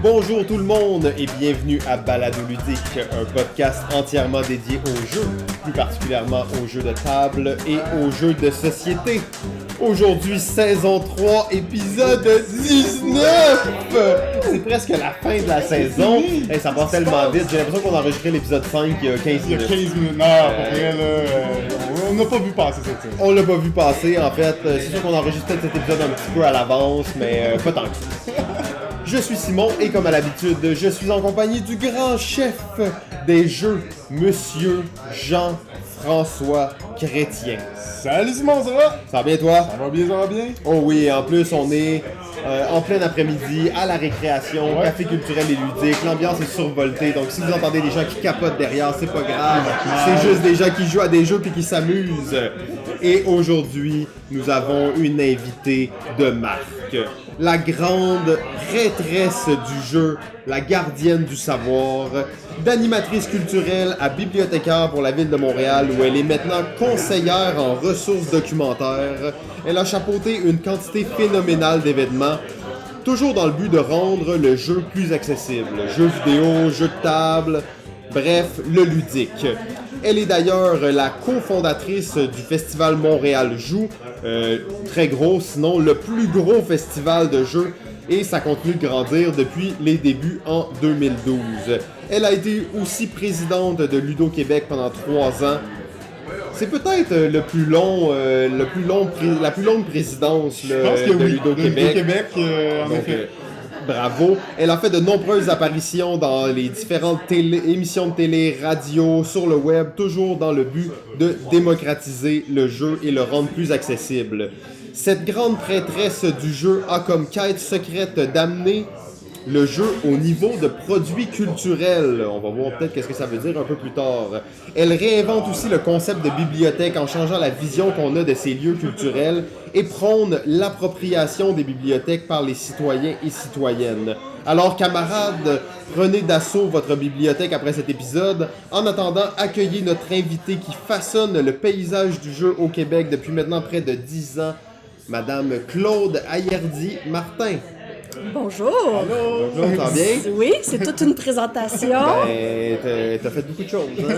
Bonjour tout le monde et bienvenue à Balado Ludique, un podcast entièrement dédié aux jeux, plus particulièrement aux jeux de table et aux jeux de société. Aujourd'hui, saison 3, épisode 19! C'est presque la fin de la saison. Hey, ça passe tellement vite, j'ai l'impression qu'on a enregistré l'épisode 5 il y a 15 minutes. Il y a 15 minutes, non, pour vrai, là, on n'a pas vu passer cette série. On l'a pas vu passer, en fait. C'est sûr qu'on enregistre cet épisode un petit peu à l'avance, mais pas tant que ça. Je suis Simon et comme à l'habitude, je suis en compagnie du grand chef des jeux, Monsieur Jean-François Chrétien. Salut Simon, ça va? Ça va bien toi? Ça va bien, ça va bien? Oh oui, en plus on est en plein après-midi, à la récréation, café culturel et ludique, l'ambiance est survoltée, donc si vous entendez des gens qui capotent derrière, c'est pas grave, c'est juste des gens qui jouent à des jeux puis qui s'amusent. Et aujourd'hui, nous avons une invitée de marque. La grande prêtresse du jeu, la gardienne du savoir, d'animatrice culturelle à bibliothécaire pour la ville de Montréal où elle est maintenant conseillère en ressources documentaires. Elle a chapeauté une quantité phénoménale d'événements, toujours dans le but de rendre le jeu plus accessible. Jeux vidéo, jeux de table, bref, le ludique. Elle est d'ailleurs la cofondatrice du festival Montréal Joue, très gros, sinon le plus gros festival de jeux, et ça continue de grandir depuis les débuts en 2012. Elle a été aussi présidente de Ludo Québec pendant 3 ans. C'est peut-être la plus longue présidence de Ludo Québec. En effet. Bravo. Elle a fait de nombreuses apparitions dans les différentes émissions de télé, radio, sur le web, toujours dans le but de démocratiser le jeu et le rendre plus accessible. Cette grande prêtresse du jeu a comme quête secrète d'amener le jeu au niveau de produits culturels. On va voir peut-être qu'est-ce que ça veut dire un peu plus tard. Elle réinvente aussi le concept de bibliothèque en changeant la vision qu'on a de ces lieux culturels et prône l'appropriation des bibliothèques par les citoyens et citoyennes. Alors camarades, prenez d'assaut votre bibliothèque après cet épisode. En attendant, accueillez notre invitée qui façonne le paysage du jeu au Québec depuis maintenant près de 10 ans, Madame Claude Ayerdi-Martin. Bonjour! Bonjour, ça va bien? Oui, c'est toute une présentation. T'as fait beaucoup de choses. Hein?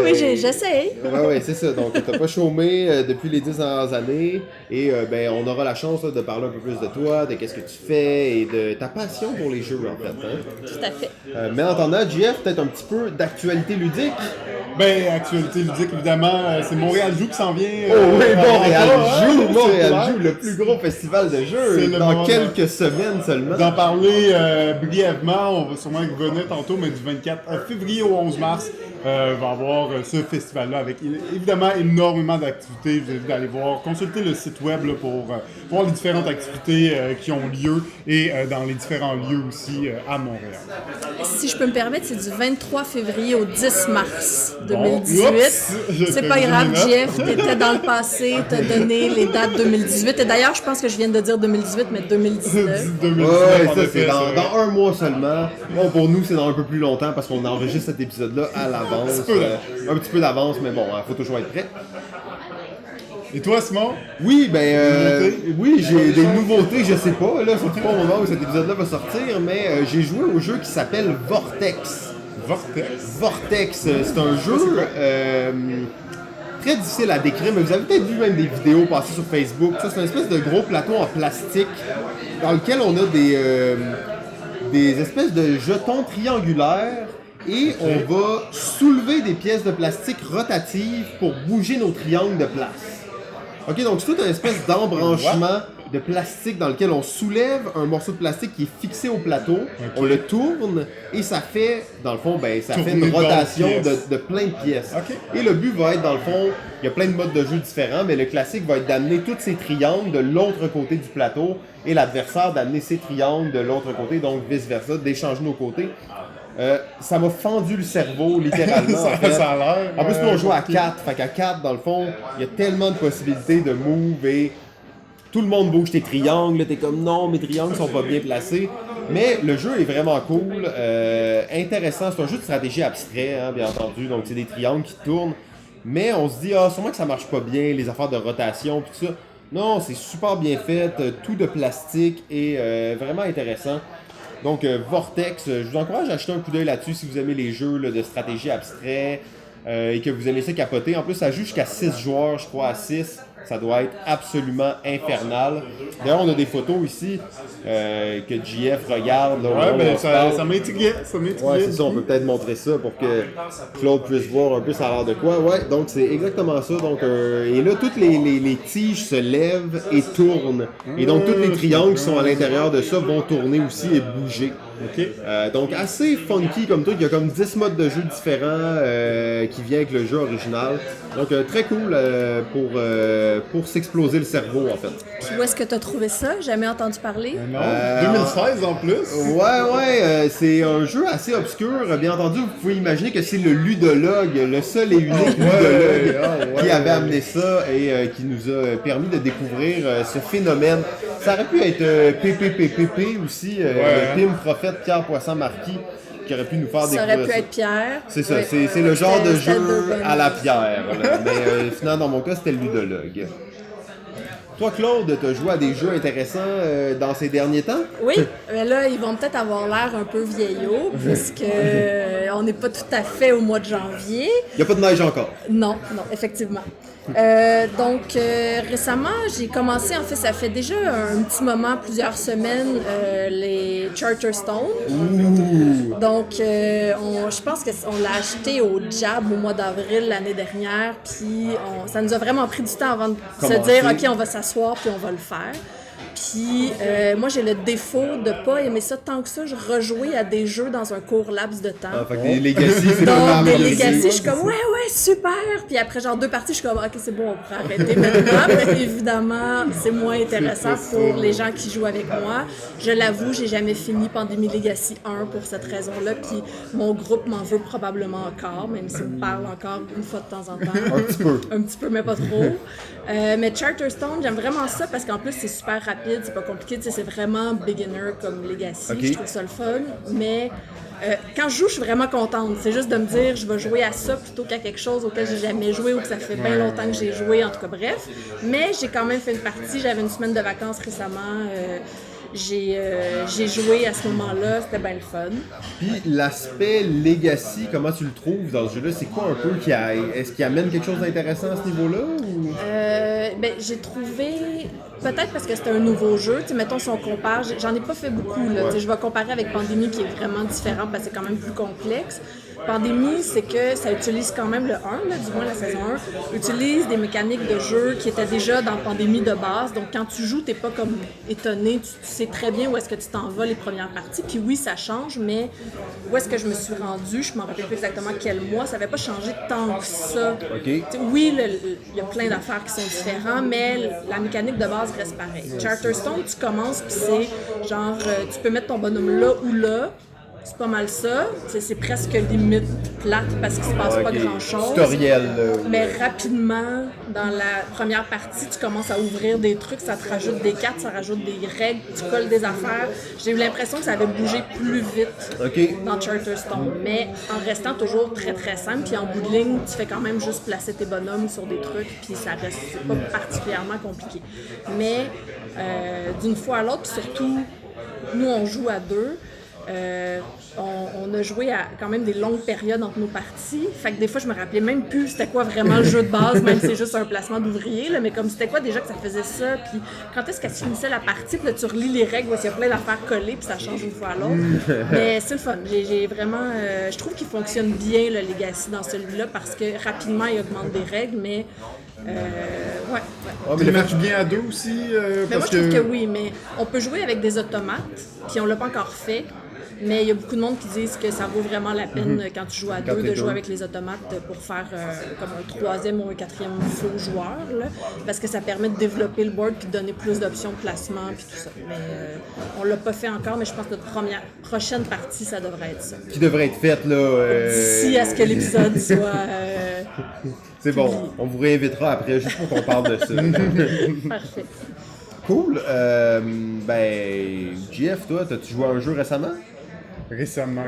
Oui, j'essaye. Ouais, c'est ça. Donc, t'as pas chômé depuis les 10 dernières années. Et on aura la chance là, de parler un peu plus de toi, de qu'est-ce que tu fais et de ta passion pour les jeux, en fait. Hein? Tout à fait. Mais en attendant, JF, peut-être un petit peu d'actualité ludique. Actualité ludique, évidemment, c'est Montréal Joue qui s'en vient. Oh oui, Montréal Joue! Montréal Joue, Joue, le plus gros festival de jeux dans quelques semaines seulement. D'en parler brièvement, on va sûrement revenir tantôt, mais du 24 février au 11 mars, va avoir ce festival-là avec évidemment énormément d'activités. Je vous invite d'aller voir, consulter le site web là, pour voir les différentes activités qui ont lieu et dans les différents lieux aussi à Montréal. Si je peux me permettre, c'est du 23 février au 10 mars 2018. C'est pas grave, Jeff, t'étais dans le passé, t'as donné les dates 2018. Et d'ailleurs, je pense que je viens de dire 2018, mais 2019. Ouais, ça c'est dans un mois seulement. Bon, pour nous, c'est dans un peu plus longtemps parce qu'on enregistre cet épisode-là à l'avance. Un petit peu d'avance, mais bon, faut toujours être prêt. Et toi, Simon? Oui, oui, j'ai des nouveautés, je sais pas, là, surtout pas au moment où cet épisode-là va sortir, mais j'ai joué au jeu qui s'appelle Vortex. Vortex, c'est un jeu très difficile à décrire, mais vous avez peut-être vu même des vidéos passées sur Facebook. Ça, c'est une espèce de gros plateau en plastique dans lequel on a des espèces de jetons triangulaires et on va soulever des pièces de plastique rotatives pour bouger nos triangles de place. Ok, donc c'est tout une espèce d'embranchement de plastique dans lequel on soulève un morceau de plastique qui est fixé au plateau, on le tourne et ça fait, dans le fond, ça fait une rotation de plein de pièces. Et le but va être, dans le fond, il y a plein de modes de jeu différents, mais le classique va être d'amener tous ces triangles de l'autre côté du plateau et l'adversaire d'amener ses triangles de l'autre côté, donc vice-versa, d'échanger nos côtés. Ça m'a fendu le cerveau, littéralement. Ça a l'air. En plus, nous, on joue à 4. Fait qu'à 4, dans le fond, il y a tellement de possibilités de move et tout le monde bouge tes triangles. T'es comme non, mes triangles sont pas bien placés. Mais le jeu est vraiment cool, intéressant. C'est un jeu de stratégie abstrait, hein, bien entendu. Donc, c'est des triangles qui tournent. Mais on se dit, sûrement que ça marche pas bien, les affaires de rotation, pis tout ça. Non, c'est super bien fait, tout de plastique et vraiment intéressant. Donc Vortex, je vous encourage à jeter un coup d'œil là-dessus si vous aimez les jeux là, de stratégie abstrait et que vous aimez ça capoter. En plus, ça joue jusqu'à 6 joueurs, je crois, à 6. Ça doit être absolument infernal. D'ailleurs, on a des photos ici que JF regarde. Là, Ouais, ben ça m'intriguait. Ouais, c'est ça, on peut peut-être montrer ça pour que Claude puisse voir un peu ça a l'air de quoi. Ouais, donc c'est exactement ça. Donc, et là, toutes les tiges se lèvent et tournent. Et donc, tous les triangles qui sont à l'intérieur de ça vont tourner aussi et bouger. Ok. Donc, assez funky comme tout. Il y a comme 10 modes de jeu différents qui viennent avec le jeu original. Donc, très cool pour s'exploser le cerveau, en fait. Puis où est-ce que tu as trouvé ça? Jamais entendu parler? Non, 2016 en plus. Ouais, c'est un jeu assez obscur. Bien entendu, vous pouvez imaginer que c'est le ludologue, le seul et unique ludologue qui avait amené ça et qui nous a permis de découvrir ce phénomène. Ça aurait pu être PPPPP aussi, Pim, Prophète, Pierre Poisson-Marquis, qui aurait pu nous faire découvrir Ça aurait pu être Pierre. C'est ça, Oui. c'est le genre de C'était jeu Urban. à la pierre. Là. Mais finalement, dans mon cas, c'était le ludologue. Toi, Claude, tu as joué à des jeux intéressants dans ces derniers temps? Oui, mais là, ils vont peut-être avoir l'air un peu vieillots, puisque on n'est pas tout à fait au mois de janvier. Il n'y a pas de neige encore. Non, effectivement. Donc, récemment, j'ai commencé, en fait, ça fait déjà un petit moment, plusieurs semaines, les Charterstone. Donc, je pense qu'on l'a acheté au Jab au mois d'avril l'année dernière, puis ça nous a vraiment pris du temps avant de se dire, OK, on va s'asseoir, puis on va le faire. Puis moi, j'ai le défaut de pas aimer ça tant que ça. Je rejouais à des jeux dans un court laps de temps. Ah, fait que les Legacy, c'est Donc, vraiment des Legacy. Legacy, je suis comme, ouais, super. Puis après, genre 2 parties, je suis comme, OK, c'est bon, on pourrait arrêter maintenant. Mais évidemment, c'est moins intéressant pour les gens qui jouent avec moi. Je l'avoue, j'ai jamais fini Pandémie Legacy 1 pour cette raison-là. Puis mon groupe m'en veut probablement encore, même s'il me parle encore une fois de temps en temps. Un petit peu. Un petit peu, mais pas trop. Mais Charterstone, j'aime vraiment ça parce qu'en plus, c'est super rapide, c'est pas compliqué. Tu sais, c'est vraiment beginner comme Legacy. Okay. Je trouve ça le fun. Mais quand je joue, je suis vraiment contente. C'est juste de me dire, je vais jouer à ça plutôt qu'à quelque chose auquel j'ai jamais joué ou que ça fait bien longtemps que j'ai joué. En tout cas, bref. Mais j'ai quand même fait une partie. J'avais une semaine de vacances récemment. J'ai joué à ce moment-là, c'était bien le fun. Puis l'aspect Legacy, comment tu le trouves dans ce jeu-là? C'est quoi un peu est-ce qu'il amène quelque chose d'intéressant à ce niveau-là? Ou... Ben, j'ai trouvé, peut-être parce que c'était un nouveau jeu, tu sais, mettons si on compare, j'en ai pas fait beaucoup, là, tu sais, je vais comparer avec Pandémie qui est vraiment différent parce que c'est quand même plus complexe. Pandémie, c'est que ça utilise quand même le 1, là, du moins la saison 1, utilise des mécaniques de jeu qui étaient déjà dans Pandémie de base. Donc quand tu joues, t'es pas comme étonné, tu sais très bien où est-ce que tu t'en vas les premières parties. Puis oui, ça change, mais où est-ce que je me suis rendue, je m'en rappelle plus exactement quel mois, ça avait pas changé tant que ça. Okay. Oui, il y a plein d'affaires qui sont différentes, mais la mécanique de base reste pareille. Charterstone, tu commences, puis c'est genre, tu peux mettre ton bonhomme là ou là. C'est pas mal ça. C'est presque limite plate parce qu'il se passe pas grand-chose. Tutoriel. Mais rapidement, dans la première partie, tu commences à ouvrir des trucs, ça te rajoute des cartes, ça rajoute des règles, tu colles des affaires. J'ai eu l'impression que ça avait bougé plus vite dans Charterstone, mais en restant toujours très très simple. Puis en bout de ligne, tu fais quand même juste placer tes bonhommes sur des trucs, puis ça reste pas particulièrement compliqué. Mais d'une fois à l'autre, puis surtout, nous on joue à 2. On a joué à quand même des longues périodes entre nos parties. Fait que des fois, je me rappelais même plus c'était quoi vraiment le jeu de base, même si c'est juste un placement d'ouvrier. Là, mais comme c'était quoi déjà que ça faisait ça, puis quand est-ce qu'elle finissait la partie, puis là, tu relis les règles, il y a plein d'affaires collées, puis ça change une fois à l'autre. Mais c'est le fun. J'ai vraiment... je trouve qu'il fonctionne bien, le Legacy, dans celui-là, parce que rapidement, il augmente des règles, mais... ouais. Ah, mais le match bien à 2 aussi, Mais moi, je trouve que oui, mais on peut jouer avec des automates, puis on l'a pas encore fait. Mais il y a beaucoup de monde qui disent que ça vaut vraiment la peine quand tu joues à 2 de jouer avec les automates pour faire comme un 3e ou un 4e faux joueur, là, parce que ça permet de développer le board puis de donner plus d'options de placement puis tout ça. Mais on l'a pas fait encore, mais je pense que notre prochaine partie, ça devrait être ça. Qui devrait être faite là. D'ici à ce que l'épisode soit... C'est bon, on vous réinvitera après juste pour qu'on parle de ça. Parfait. Cool. Ben, JF, toi, t'as-tu joué à un jeu récemment? Récemment.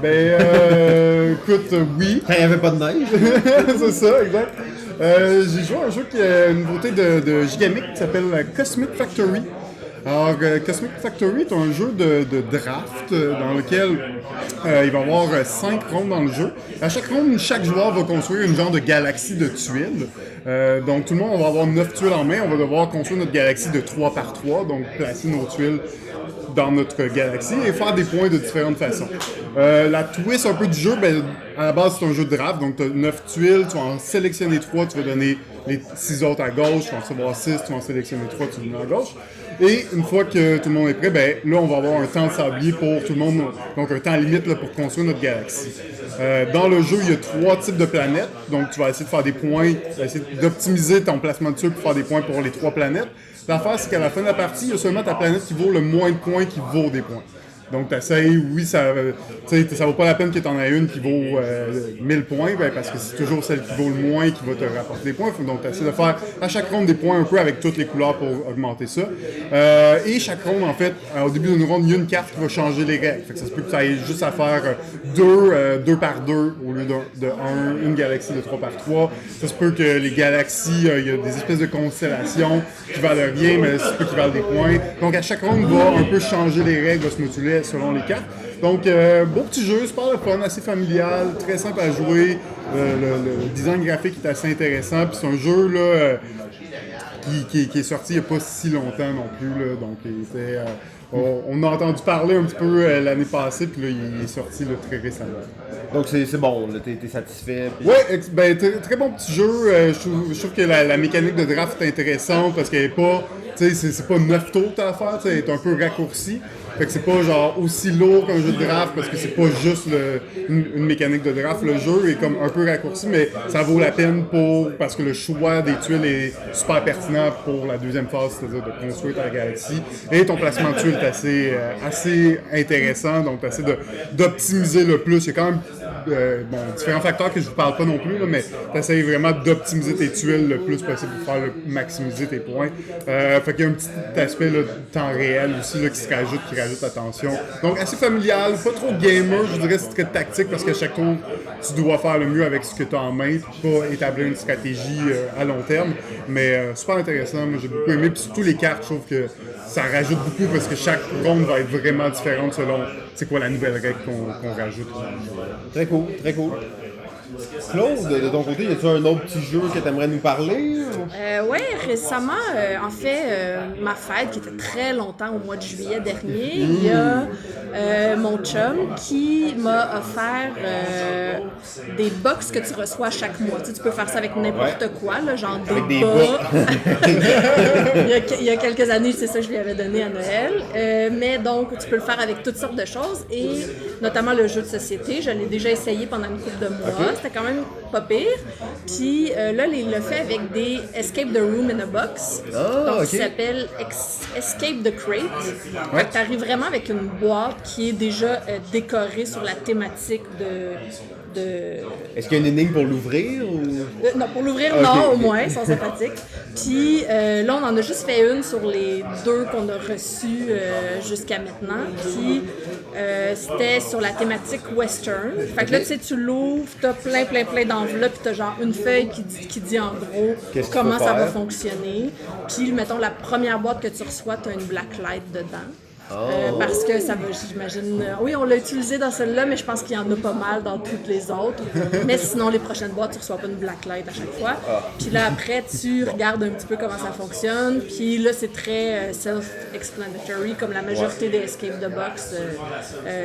Ben, écoute, oui. Quand il n'y avait pas de neige. C'est ça, exact. J'ai joué à un jeu qui est une nouveauté de Gigamic qui s'appelle Cosmic Factory. Alors, Cosmic Factory est un jeu de draft dans lequel il va y avoir 5 rondes dans le jeu. À chaque ronde, chaque joueur va construire une genre de galaxie de tuiles. Donc, tout le monde va avoir 9 tuiles en main. On va devoir construire notre galaxie de 3 par 3, donc placer nos tuiles dans notre galaxie et faire des points de différentes façons. La twist un peu du jeu, ben, à la base c'est un jeu de draft, donc tu as 9 tuiles, tu vas en sélectionner 3, tu vas donner les 6 autres à gauche, tu vas en recevoir 6, tu vas en sélectionner 3, tu vas donner à gauche. Et une fois que tout le monde est prêt, ben là on va avoir un temps de sablier pour tout le monde, donc un temps limite là, pour construire notre galaxie. Dans le jeu, il y a 3 types de planètes, donc tu vas essayer de faire des points, tu vas essayer d'optimiser ton placement de tuiles pour faire des points pour les 3 planètes. L'affaire, c'est qu'à la fin de la partie, il y a seulement ta planète qui vaut le moins de points qui vaut des points. Donc, tu essaies, oui, ça vaut pas la peine que tu en aies une qui vaut 1000 points, ben, parce que c'est toujours celle qui vaut le moins qui va te rapporter des points. Donc, tu essaies de faire à chaque ronde des points un peu avec toutes les couleurs pour augmenter ça. Et chaque ronde, en fait, au début d'une ronde, il y a une carte qui va changer les règles. Fait que ça se peut que tu ailles juste à faire 2 par 2 au lieu de 1, une galaxie de 3 par 3. Ça se peut que les galaxies, il y a des espèces de constellations qui valent rien, mais ça se peut qu'ils valent des points. Donc, à chaque ronde, il va un peu changer les règles, va se moduler selon les cartes. Donc, beau petit jeu, super le fun, assez familial, très simple à jouer. Le design graphique est assez intéressant. Puis c'est un jeu là, qui est sorti il n'y a pas si longtemps non plus. Là, donc, il était, on a entendu parler un petit peu l'année passée, puis là, il est sorti là, très récemment. Donc c'est bon, t'es satisfait? Puis... Ouais, ben, très bon petit jeu. Je trouve que la mécanique de draft est intéressante parce qu'elle est pas... C'est pas 9 tours à faire, elle est un peu raccourcie. Fait que c'est pas genre aussi lourd qu'un jeu de draft parce que c'est pas juste une mécanique de draft. Le jeu est comme un peu raccourci, mais ça vaut la peine parce que le choix des tuiles est super pertinent pour la deuxième phase, c'est-à-dire de construire ta galaxie. Et ton placement de tuiles est assez intéressant, donc tu essaies d'optimiser le plus. Il y a quand même différents facteurs que je vous parle pas non plus, là, mais tu essaies vraiment d'optimiser tes tuiles le plus possible pour faire maximiser tes points. Fait qu'il y a un petit aspect là, de temps réel aussi là, qui rajoute attention. Donc assez familial, pas trop gamer, je dirais c'est très tactique parce que chaque tour, tu dois faire le mieux avec ce que tu as en main, pas établir une stratégie à long terme. Mais super intéressant, moi j'ai beaucoup aimé. Puis surtout les cartes, je trouve que ça rajoute beaucoup parce que chaque ronde va être vraiment différente selon c'est quoi la nouvelle règle qu'on rajoute. Très cool, très cool. Claude, de ton côté, y a-tu un autre petit jeu que tu aimerais nous parler? Oui, récemment, en fait, ma fête qui était très longtemps au mois de juillet dernier, il y a mon chum qui m'a offert des box que tu reçois chaque mois. Tu peux faire ça avec n'importe quoi, là, genre des bas. il y a quelques années, c'est ça que je lui avais donné à Noël. Mais donc, tu peux le faire avec toutes sortes de choses et notamment le jeu de société. Je l'ai déjà essayé pendant une couple de mois. Okay. C'était quand même pas pire. Puis là, il l'a fait avec des Escape the Room in a Box. Donc, ça s'appelle Escape the Crate. Ouais. Tu arrives vraiment avec une boîte qui est déjà décorée sur la thématique de... Est-ce qu'il y a une énigme pour l'ouvrir? Ou... non, pour l'ouvrir, non, au moins, ils sont sympathiques. Puis là, on en a juste fait une sur les 2 qu'on a reçus jusqu'à maintenant. Puis c'était sur la thématique western. Fait que là, tu sais, tu l'ouvres, t'as plein d'enveloppes, puis t'as genre une feuille qui dit en gros comment ça va fonctionner. Puis, mettons, la première boîte que tu reçois, t'as une blacklight dedans. Parce que ça va, j'imagine... oui, on l'a utilisé dans celle-là, mais je pense qu'il y en a pas mal dans toutes les autres. Mais sinon, les prochaines boîtes, tu reçois pas une blacklight à chaque fois. Puis là, après, tu regardes un petit peu comment ça fonctionne. Puis là, c'est très self-explanatory, comme la majorité des Escape the Box,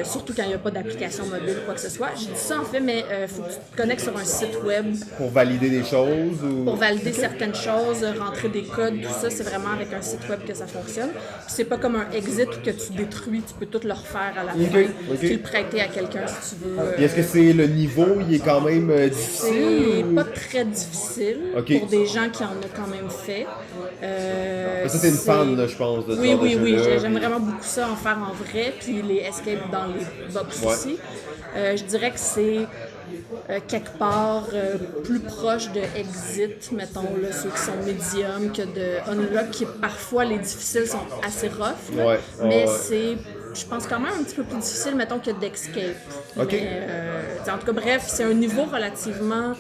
surtout quand il n'y a pas d'application mobile ou quoi que ce soit. J'ai dit ça, en fait, mais il faut que tu te connectes sur un site web. Pour valider des choses? Ou... Pour valider certaines choses, rentrer des codes, tout ça, c'est vraiment avec un site web que ça fonctionne. Puis c'est pas comme un exit que tu détruis, tu peux tout le refaire à la fin. Tu le prêter à quelqu'un si tu veux. Est-ce que c'est le niveau, il est quand même difficile? C'est pas très difficile pour des gens qui en ont quand même fait. Ça, t'es une fan, là, je pense, de ça. Oui, j'aime vraiment beaucoup ça, en faire en vrai, puis les escapes dans les box aussi. Je dirais que c'est quelque part plus proche de Exit, mettons, là, ceux qui sont médiums, que de Unlock, qui parfois les difficiles sont assez rough, là, mais c'est, je pense, quand même un petit peu plus difficile, mettons, que d'Escape. Mais En tout cas, bref, c'est un niveau relativement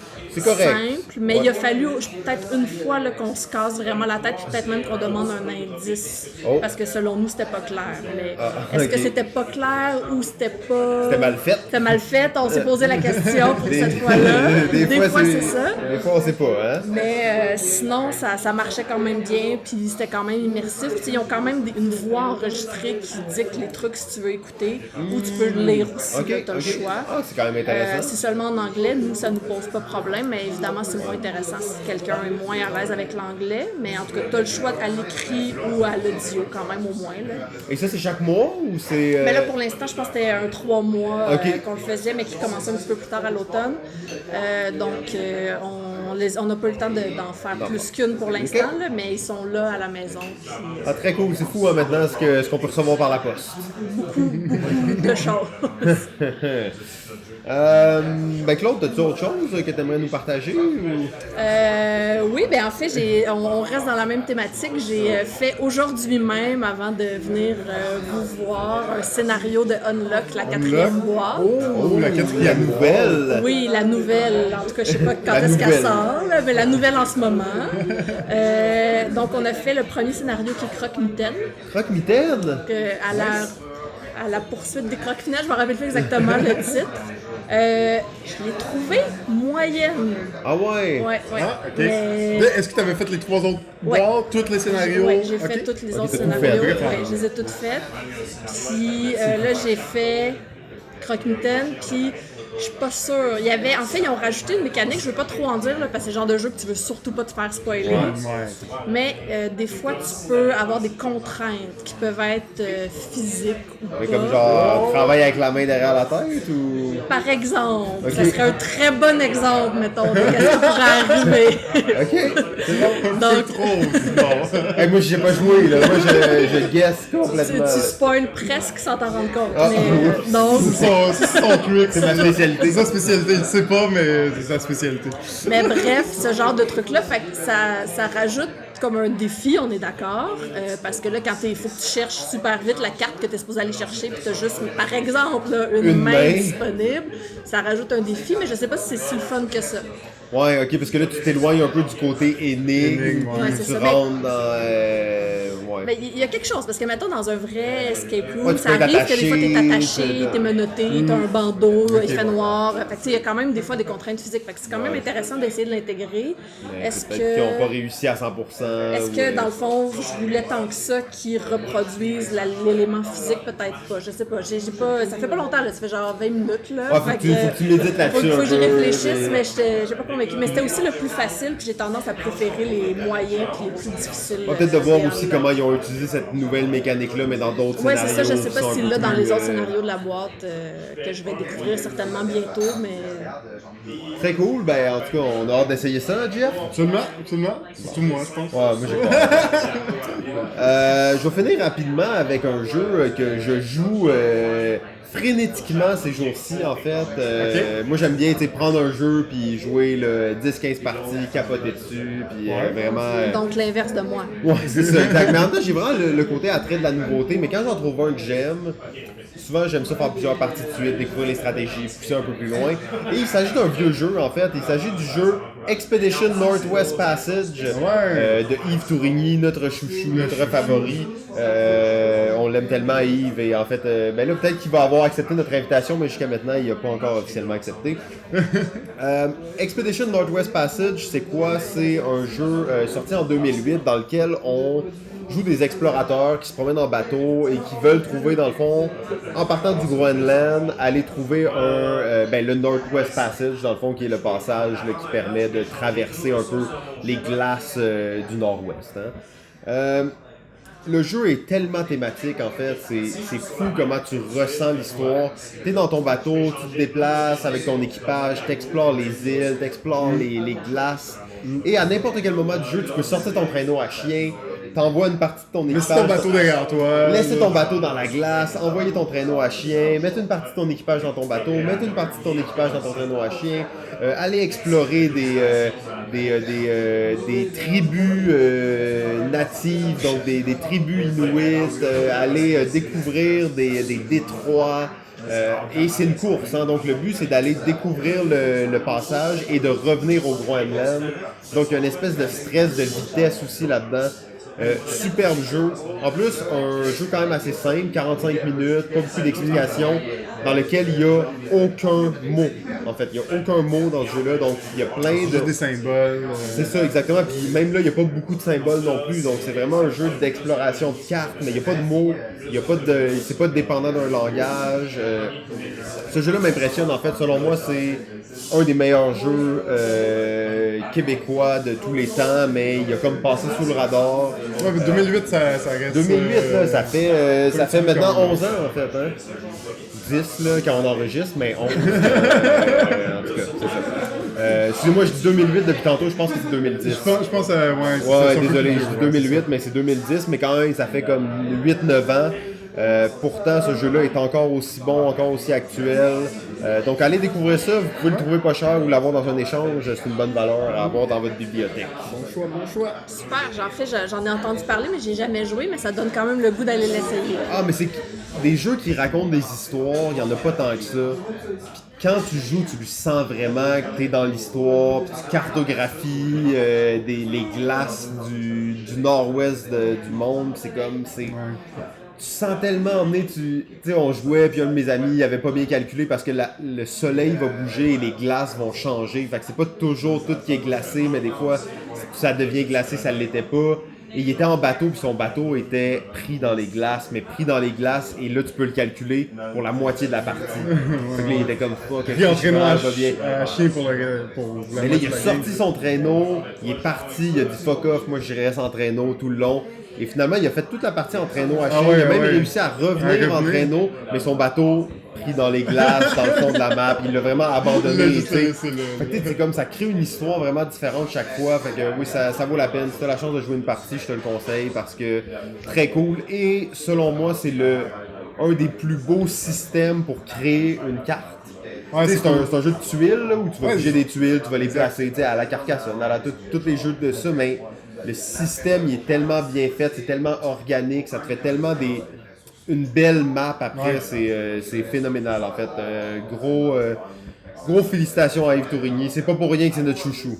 correct. simple, mais il a fallu peut-être une fois là, qu'on se casse vraiment la tête, puis peut-être même qu'on demande un indice, parce que selon nous, c'était pas clair. Mais est-ce que c'était pas clair ou c'était pas... C'était mal fait. C'était mal fait, on s'est posé la question pour cette fois-là. Des fois, c'est ça. Des fois, on sait pas, hein? Mais sinon, ça marchait quand même bien, puis c'était quand même immersif. Puis, ils ont quand même une voix enregistrée qui dicte les trucs si tu veux écouter, ou tu peux le lire aussi, tu as le choix. Ah, c'est quand même intéressant. C'est seulement en anglais, nous, ça nous pose pas de problème, mais évidemment, c'est moins intéressant si quelqu'un est moins à l'aise avec l'anglais. Mais en tout cas, tu as le choix à l'écrit ou à l'audio, quand même, au moins. Là. Et ça, c'est chaque mois ou c'est. Mais là, pour l'instant, je pense que c'était un 3 mois qu'on le faisait, mais qui commençait un petit peu plus tard à l'automne. Donc, on n'a pas eu le temps d'en faire plus qu'une pour l'instant, là, mais ils sont là à la maison. Puis, Ah, très cool, c'est fou hein, maintenant ce qu'on peut recevoir par la poste. beaucoup de choses. Claude, as-tu autre chose que tu aimerais nous partager? Oui, en fait, on reste dans la même thématique. J'ai fait aujourd'hui même, avant de venir vous voir, un scénario de Unlock, la 4e boîte. Oh, la 4e nouvelle! Oui, la nouvelle. En tout cas, je sais pas quand est-ce qu'elle sort, là, mais la nouvelle en ce moment. Donc, on a fait le premier scénario qui est Croque-Mitaine. Croque-Mitaine? À la poursuite des croque-mitaines, je me rappelle plus exactement le titre. Je l'ai trouvé moyenne. Ah ouais? Ouais. Ah, ok. Mais... Est-ce que tu avais fait les 3 autres boîtes, tous les scénarios? Oui, j'ai fait tous les autres scénarios. Ouais, je les ai toutes faites. Puis là, j'ai fait Croque-Mitaine, puis je suis pas sûre. En fait, ils ont rajouté une mécanique, je veux pas trop en dire, là, parce que c'est le genre de jeu que tu veux surtout pas te faire spoiler. Mais des fois, tu peux avoir des contraintes qui peuvent être physiques ou Mais pas. comme genre, travailler avec la main derrière la tête ou. Par exemple, ça serait un très bon exemple, mettons, de ce qui pourrait arriver. Ok. Donc, Trop, Hey, moi, j'ai pas joué, là. Moi, je guesse complètement. tu spoil presque sans t'en rendre compte. Ah, mais, donc, c'est son truc. C'est ma spécialité. C'est sa spécialité. Il sait pas, mais c'est sa spécialité. mais bref, ce genre de truc-là, fait que ça rajoute comme un défi, on est d'accord, parce que là, quand il faut que tu cherches super vite la carte que tu es supposé aller chercher, puis tu as juste, par exemple, là, une main disponible, ça rajoute un défi, mais je sais pas si c'est si le fun que ça. Ouais, ok, parce que là, tu t'éloignes un peu du côté énigme, ouais, c'est tu ça. rentres dans. Ouais. Mais il y a quelque chose, parce que mettons dans un vrai escape room, Ouais, tu ça peux arrive être que des fois t'es attaché, attaché, t'es menotté, t'as un bandeau, il fait noir. Fait que il y a quand même des fois des contraintes physiques. Fait que c'est quand même intéressant d'essayer de l'intégrer. Est-ce Peut-être que qu'ils n'ont pas réussi à 100%. Est-ce que dans le fond, je voulais tant que ça qu'ils reproduisent l'élément physique, peut-être pas. Je sais pas. J'ai pas. Ça fait pas longtemps, là, ça fait genre 20 minutes. Là. Ouais, faut que tu médites là-dessus. Faut que j'y réfléchisse, mais j'ai pas convaincu. Mais c'était aussi le plus facile, puis j'ai tendance à préférer les moyens puis les plus difficiles. On va peut-être de voir aussi comment ils ont utilisé cette nouvelle mécanique-là, mais dans d'autres Ouais, scénarios. c'est ça. Je sais pas qui si sont là, un peu dans plus, les autres scénarios de la boîte, que je vais découvrir certainement bientôt, mais... Très cool. Ben, en tout cas, on a hâte d'essayer ça, Jeff. Absolument. Surtout moi, je pense. Ouais, moi j'ai pas. Je vais finir rapidement avec un jeu que je joue frénétiquement ces jours-ci, en fait. Moi, j'aime bien prendre un jeu puis jouer 10-15 parties, capoter dessus, puis vraiment... Donc, l'inverse de moi. Ouais, c'est ça, exact. Mais en même temps, j'ai vraiment le côté attrait de la nouveauté, mais quand j'en trouve un que j'aime, souvent j'aime ça faire plusieurs parties de suite, découvrir les stratégies, pousser un peu plus loin. Et il s'agit d'un vieux jeu, en fait. Il s'agit du jeu Expedition Northwest Passage de Yves Tourigny, notre chouchou, notre favori. On l'aime tellement, Yves, et en fait, ben là, peut-être qu'il va avoir accepté notre invitation, mais jusqu'à maintenant, il n'a pas encore officiellement accepté. Expedition Northwest Passage, c'est quoi? C'est un jeu sorti en 2008 dans lequel on joue des explorateurs qui se promènent en bateau et qui veulent trouver, dans le fond, en partant du Groenland, aller trouver le Northwest Passage, dans le fond, qui est le passage là, qui permet de traverser un peu les glaces du Nord-Ouest. Hein. Le jeu est tellement thématique, en fait, c'est fou comment tu ressens l'histoire. T'es dans ton bateau, tu te déplaces avec ton équipage, t'explores les îles, t'explores les glaces. Et à n'importe quel moment du jeu, tu peux sortir ton traîneau à chien, t'envoies une partie de ton équipage. Laisse ton bateau derrière toi. Laisser ton bateau dans la glace, envoyer ton traîneau à chien, mettre une partie de ton équipage dans ton bateau, mettre une partie de ton équipage dans ton traîneau à chien, aller explorer des tribus natives, donc des tribus inuites, aller découvrir des détroits. Et c'est une course, hein, donc le but c'est d'aller découvrir le passage et de revenir au Groenland. Donc il y a une espèce de stress, de vitesse aussi là-dedans. Superbe jeu. En plus, un jeu quand même assez simple, 45 minutes, pas beaucoup d'explications, dans lequel il n'y a aucun mot. En fait, il n'y a aucun mot dans ce jeu-là, donc il y a plein de... des symboles. C'est ça, exactement. Puis même là, il n'y a pas beaucoup de symboles non plus, donc c'est vraiment un jeu d'exploration de cartes, mais il n'y a pas de mots, il y a pas de... c'est pas dépendant d'un langage. Ce jeu-là m'impressionne, en fait, selon moi, c'est un des meilleurs jeux québécois de tous les temps, mais il a comme passé sous le radar. Ouais, mais 2008, ça reste... 2008, là, ça fait maintenant 11 ans, en fait. Hein? 10, là, quand on enregistre, mais 11. En tout cas, c'est ça. Excusez-moi, je dis 2008 depuis tantôt, je pense que c'est 2010. Je pense ouais, désolé, je dis 2008, mais c'est 2010, mais quand même, ça fait comme 8-9 ans. Pourtant, ce jeu-là est encore aussi bon, encore aussi actuel. Donc, allez découvrir ça. Vous pouvez le trouver pas cher ou l'avoir dans un échange. C'est une bonne valeur à avoir dans votre bibliothèque. Bon choix. Super, j'en ai entendu parler, mais j'ai jamais joué, mais ça donne quand même le goût d'aller l'essayer. Ah, mais c'est des jeux qui racontent des histoires, il y en a pas tant que ça. Puis quand tu joues, tu le sens vraiment que t'es dans l'histoire, puis tu cartographies les glaces du nord-ouest du monde. C'est comme, tu sens tellement emmené, tu sais, on jouait, puis un de mes amis, il avait pas bien calculé parce que le soleil va bouger et les glaces vont changer. Fait que c'est pas toujours tout qui est glacé, mais des fois, ça devient glacé, ça l'était pas. Et il était en bateau, puis son bateau était pris dans les glaces, et là, tu peux le calculer pour la moitié de la partie. Fait que là, il était comme fuck, Il est entraîné va à chien pour la mais là, il a sorti son traîneau, il est parti, il a dit fuck off, moi je reste en traîneau tout le long. Et finalement, il a fait toute la partie en traîneau à chien. Il a même réussi à revenir en traîneau, mais son bateau pris dans les glaces, dans le fond de la map. Il l'a vraiment abandonné. Fait que c'est comme ça crée une histoire vraiment différente chaque fois. Fait que oui, ça vaut la peine. Si t'as la chance de jouer une partie, je te le conseille parce que très cool. Et selon moi, c'est un des plus beaux systèmes pour créer une carte. Ouais, c'est un jeu de tuiles là, où tu vas piger des tuiles, tu vas les placer à la Carcassonne, tous les jeux de ça, mais le système il est tellement bien fait, c'est tellement organique, ça te fait tellement une belle map après, c'est phénoménal en fait. Gros félicitations à Yves Tourigny, c'est pas pour rien que c'est notre chouchou.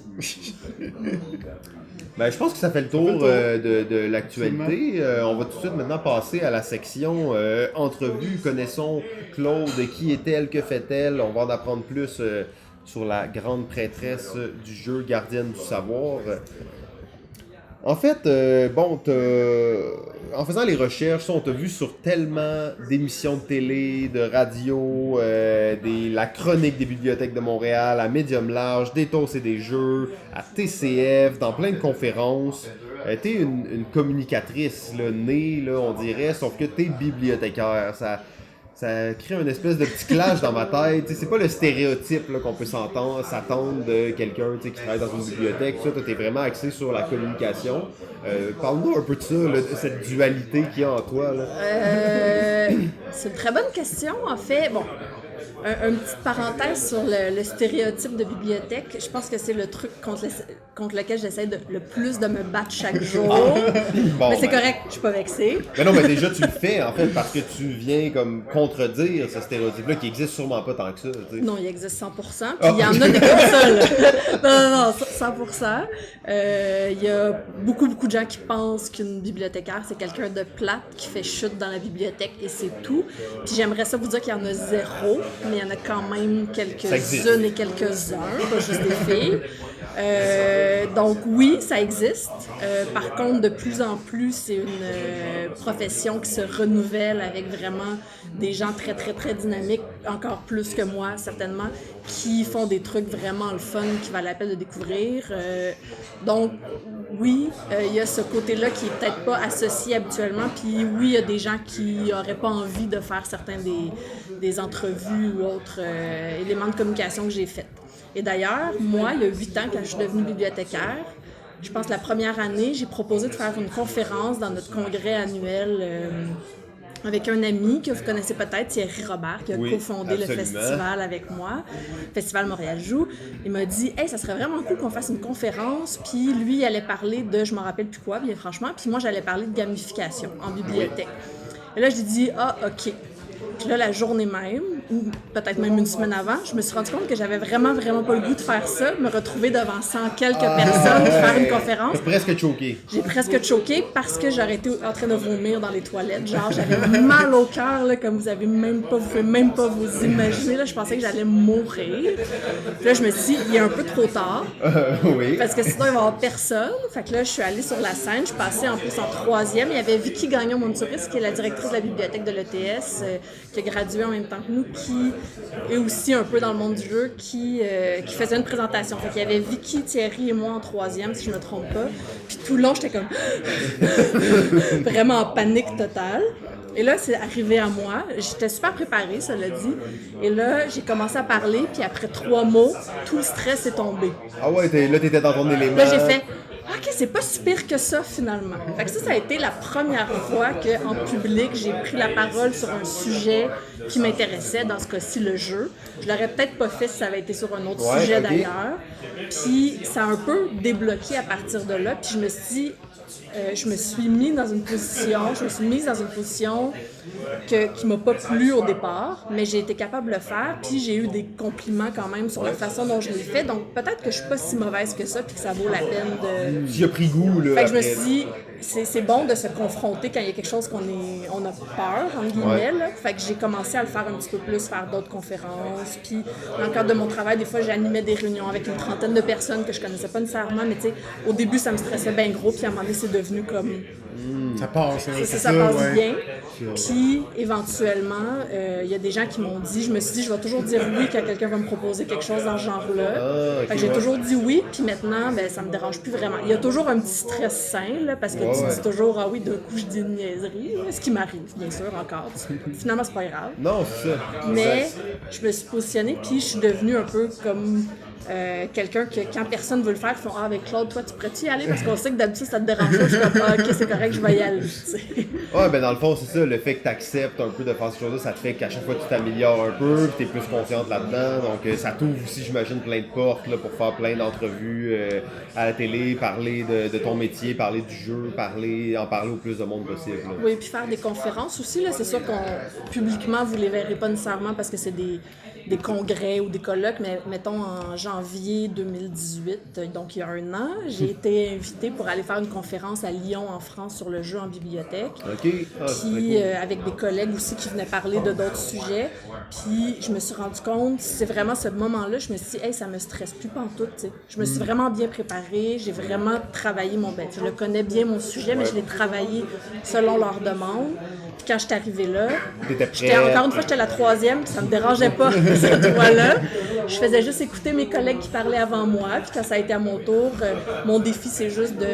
Ben, je pense que ça fait le tour de l'actualité. On va tout de suite maintenant passer à la section entrevue. Connaissons Claude, qui est-elle, que fait-elle? On va en apprendre plus sur la grande prêtresse du jeu, gardienne du savoir. En fait, en faisant les recherches, on t'a vu sur tellement d'émissions de télé, de radio, la chronique des bibliothèques de Montréal, à Médium Large, des Tosses et des jeux, à TCF, dans plein de conférences. T'es une communicatrice, là, née, là, on dirait, sauf que t'es bibliothécaire. Ça crée une espèce de petit clash dans ma tête. T'sais, c'est pas le stéréotype là, qu'on peut s'attendre de quelqu'un qui travaille dans une bibliothèque. Toi, t'es vraiment axé sur la communication. Parle-nous un peu de ça, là, de cette dualité qu'il y a en toi. Là. C'est une très bonne question, en fait. Bon, une petite parenthèse sur le stéréotype de bibliothèque. Je pense que c'est le truc contre lequel j'essaie le plus de me battre chaque jour. Bon, mais c'est correct, je suis pas vexée. Mais non, mais déjà, tu le fais, en fait, parce que tu viens comme contredire ce stéréotype-là qui existe sûrement pas tant que ça. T'sais. Non, il existe 100%, puis il y en a des comme ça, là. Non, 100%. Il y a beaucoup de gens qui pensent qu'une bibliothécaire, c'est quelqu'un de plate qui fait chute dans la bibliothèque et c'est tout. Puis j'aimerais ça vous dire qu'il y en a zéro, mais il y en a quand même quelques-unes et quelques-uns, pas juste des filles. Donc oui, ça existe. Par contre, de plus en plus, c'est une profession qui se renouvelle avec vraiment des gens très, très, très dynamiques, encore plus que moi, certainement, qui font des trucs vraiment le fun, qui valent la peine de découvrir. Donc oui, il y a ce côté-là qui est peut-être pas associé habituellement. Puis oui, il y a des gens qui n'auraient pas envie de faire certains des entrevues ou autres éléments de communication que j'ai faits. Et d'ailleurs, moi, il y a 8 ans, quand je suis devenue bibliothécaire, je pense, la première année, j'ai proposé de faire une conférence dans notre congrès annuel avec un ami que vous connaissez peut-être, Thierry Robert, qui a cofondé le festival avec moi, Festival Montréal Joue. Il m'a dit « Hey, ça serait vraiment cool qu'on fasse une conférence. » Puis lui, il allait parler de, je m'en rappelle plus quoi, bien franchement, puis moi, j'allais parler de gamification en bibliothèque. Et là, j'ai dit « Ah, OK. » Puis là, la journée même, ou peut-être même une semaine avant, je me suis rendu compte que j'avais vraiment pas le goût de faire ça, me retrouver devant 100 quelques personnes, faire une conférence. J'ai presque choqué. J'ai presque choqué parce que j'aurais été en train de vomir dans les toilettes. Genre, j'avais mal au cœur, là, comme vous pouvez même pas vous imaginer. Là, je pensais que j'allais mourir. Puis là, je me suis dit, il est un peu trop tard. Oui. Parce que sinon, il va y avoir personne. Fait que là, je suis allée sur la scène. Je passais en plus en 3e. Il y avait Vicky Gagnon-Montouris, qui est la directrice de la bibliothèque de l'ETS, qui a gradué en même temps que nous, qui est aussi un peu dans le monde du jeu, qui faisait une présentation. Fait qu'il y avait Vicky, Thierry et moi en 3e, si je me trompe pas. Puis tout le long, j'étais comme vraiment en panique totale. Et là, c'est arrivé à moi. J'étais super préparée, ça l'a dit. Et là, j'ai commencé à parler, puis après 3 mots, tout le stress est tombé. Ah ouais, là, t'étais dans ton élément. Là, j'ai fait OK, c'est pas si pire que ça, finalement. Fait que ça a été la première fois qu'en public, j'ai pris la parole sur un sujet qui m'intéressait, dans ce cas-ci, le jeu. Je l'aurais peut-être pas fait si ça avait été sur un autre sujet d'ailleurs. Puis ça a un peu débloqué à partir de là. Puis je me suis mise dans une position qui m'a pas plu au départ, mais j'ai été capable de le faire, puis j'ai eu des compliments quand même sur la façon dont je l'ai fait, donc peut-être que je suis pas si mauvaise que ça, puis que ça vaut la peine de... J'y ai pris goût, là. Fait que je me suis dit, c'est bon de se confronter quand il y a quelque chose on a peur, entre guillemets, là. Fait que j'ai commencé à le faire un petit peu plus, faire d'autres conférences, puis dans le cadre de mon travail, des fois, j'animais des réunions avec une trentaine de personnes que je connaissais pas nécessairement, mais tu sais, au début, ça me stressait bien gros, puis à un moment donné, c'est devenu comme... Ça passe, hein, ça passe bien. Puis, éventuellement, il y a des gens qui m'ont dit, je me suis dit, je vais toujours dire oui quand quelqu'un va me proposer quelque chose dans ce genre-là. Fait que j'ai toujours dit oui, puis maintenant, ben, ça me dérange plus vraiment. Il y a toujours un petit stress sain, là, parce que tu dis toujours, ah oui, d'un coup, je dis une niaiserie, ce qui m'arrive, bien sûr, encore. Finalement, c'est pas grave. Non, c'est ça. Mais je me suis positionnée, puis je suis devenue un peu comme... quelqu'un que quand personne veut le faire, ils font « Ah, avec Claude, toi, tu pourrais-tu y aller? » Parce qu'on sait que d'habitude, ça te dérange pas. Je suis comme « Ah, OK, c'est correct, je vais y aller. » Ouais, ben dans le fond, c'est ça. Le fait que tu acceptes un peu de faire ces choses-là, ça te fait qu'à chaque fois, tu t'améliores un peu, puis tu es plus consciente là-dedans. Donc, ça t'ouvre aussi, j'imagine, plein de portes là, pour faire plein d'entrevues à la télé, parler de ton métier, parler du jeu, en parler au plus de monde possible. Là. Oui, puis faire des conférences aussi. Là, c'est sûr publiquement, vous les verrez pas nécessairement parce que c'est des congrès ou des colloques, mais mettons en janvier 2018, donc il y a 1 an, j'ai été invitée pour aller faire une conférence à Lyon, en France, sur le jeu en bibliothèque. OK. Puis avec des collègues aussi qui venaient parler de d'autres sujets. Puis je me suis rendu compte, c'est vraiment ce moment-là, je me suis dit, hey, ça me stresse plus pantoute, tu sais. Je me suis vraiment bien préparée, j'ai vraiment travaillé je le connais bien mon sujet, mais je l'ai travaillé selon leurs demandes. Puis quand je suis arrivée là, encore une fois, j'étais la 3e, puis ça me dérangeait pas, cette voix-là. Je faisais juste écouter mes collègues qui parlaient avant moi, puis quand ça a été à mon tour, mon défi, c'est juste de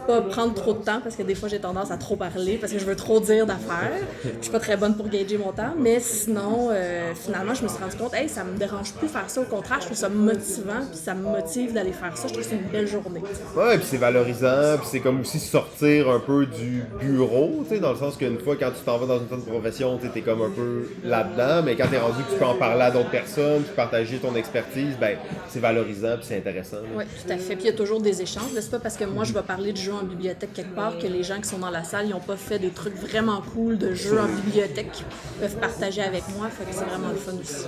pas prendre trop de temps, parce que des fois, j'ai tendance à trop parler, parce que je veux trop dire d'affaires. Je suis pas très bonne pour gager mon temps, mais sinon, finalement, je me suis rendu compte, hey, ça me dérange plus faire ça, au contraire, je trouve ça motivant, puis ça me motive d'aller faire ça, je trouve que c'est une belle journée. Ouais, puis c'est valorisant, puis c'est comme aussi sortir un peu du bureau, tu sais, dans le sens qu'une fois, quand tu t'en vas dans une certaine profession, tu es comme un peu là-dedans, mais quand tu es rendu que tu peux en parler à d'autres personnes, puis partager ton expertise, ben c'est valorisant, puis c'est intéressant. Oui, tout à fait. Puis il y a toujours des échanges. C'est pas parce que moi, je vais parler de jeux en bibliothèque quelque part que les gens qui sont dans la salle, ils n'ont pas fait des trucs vraiment cool de jeux en bibliothèque qu'ils peuvent partager avec moi. Fait que c'est vraiment le fun aussi.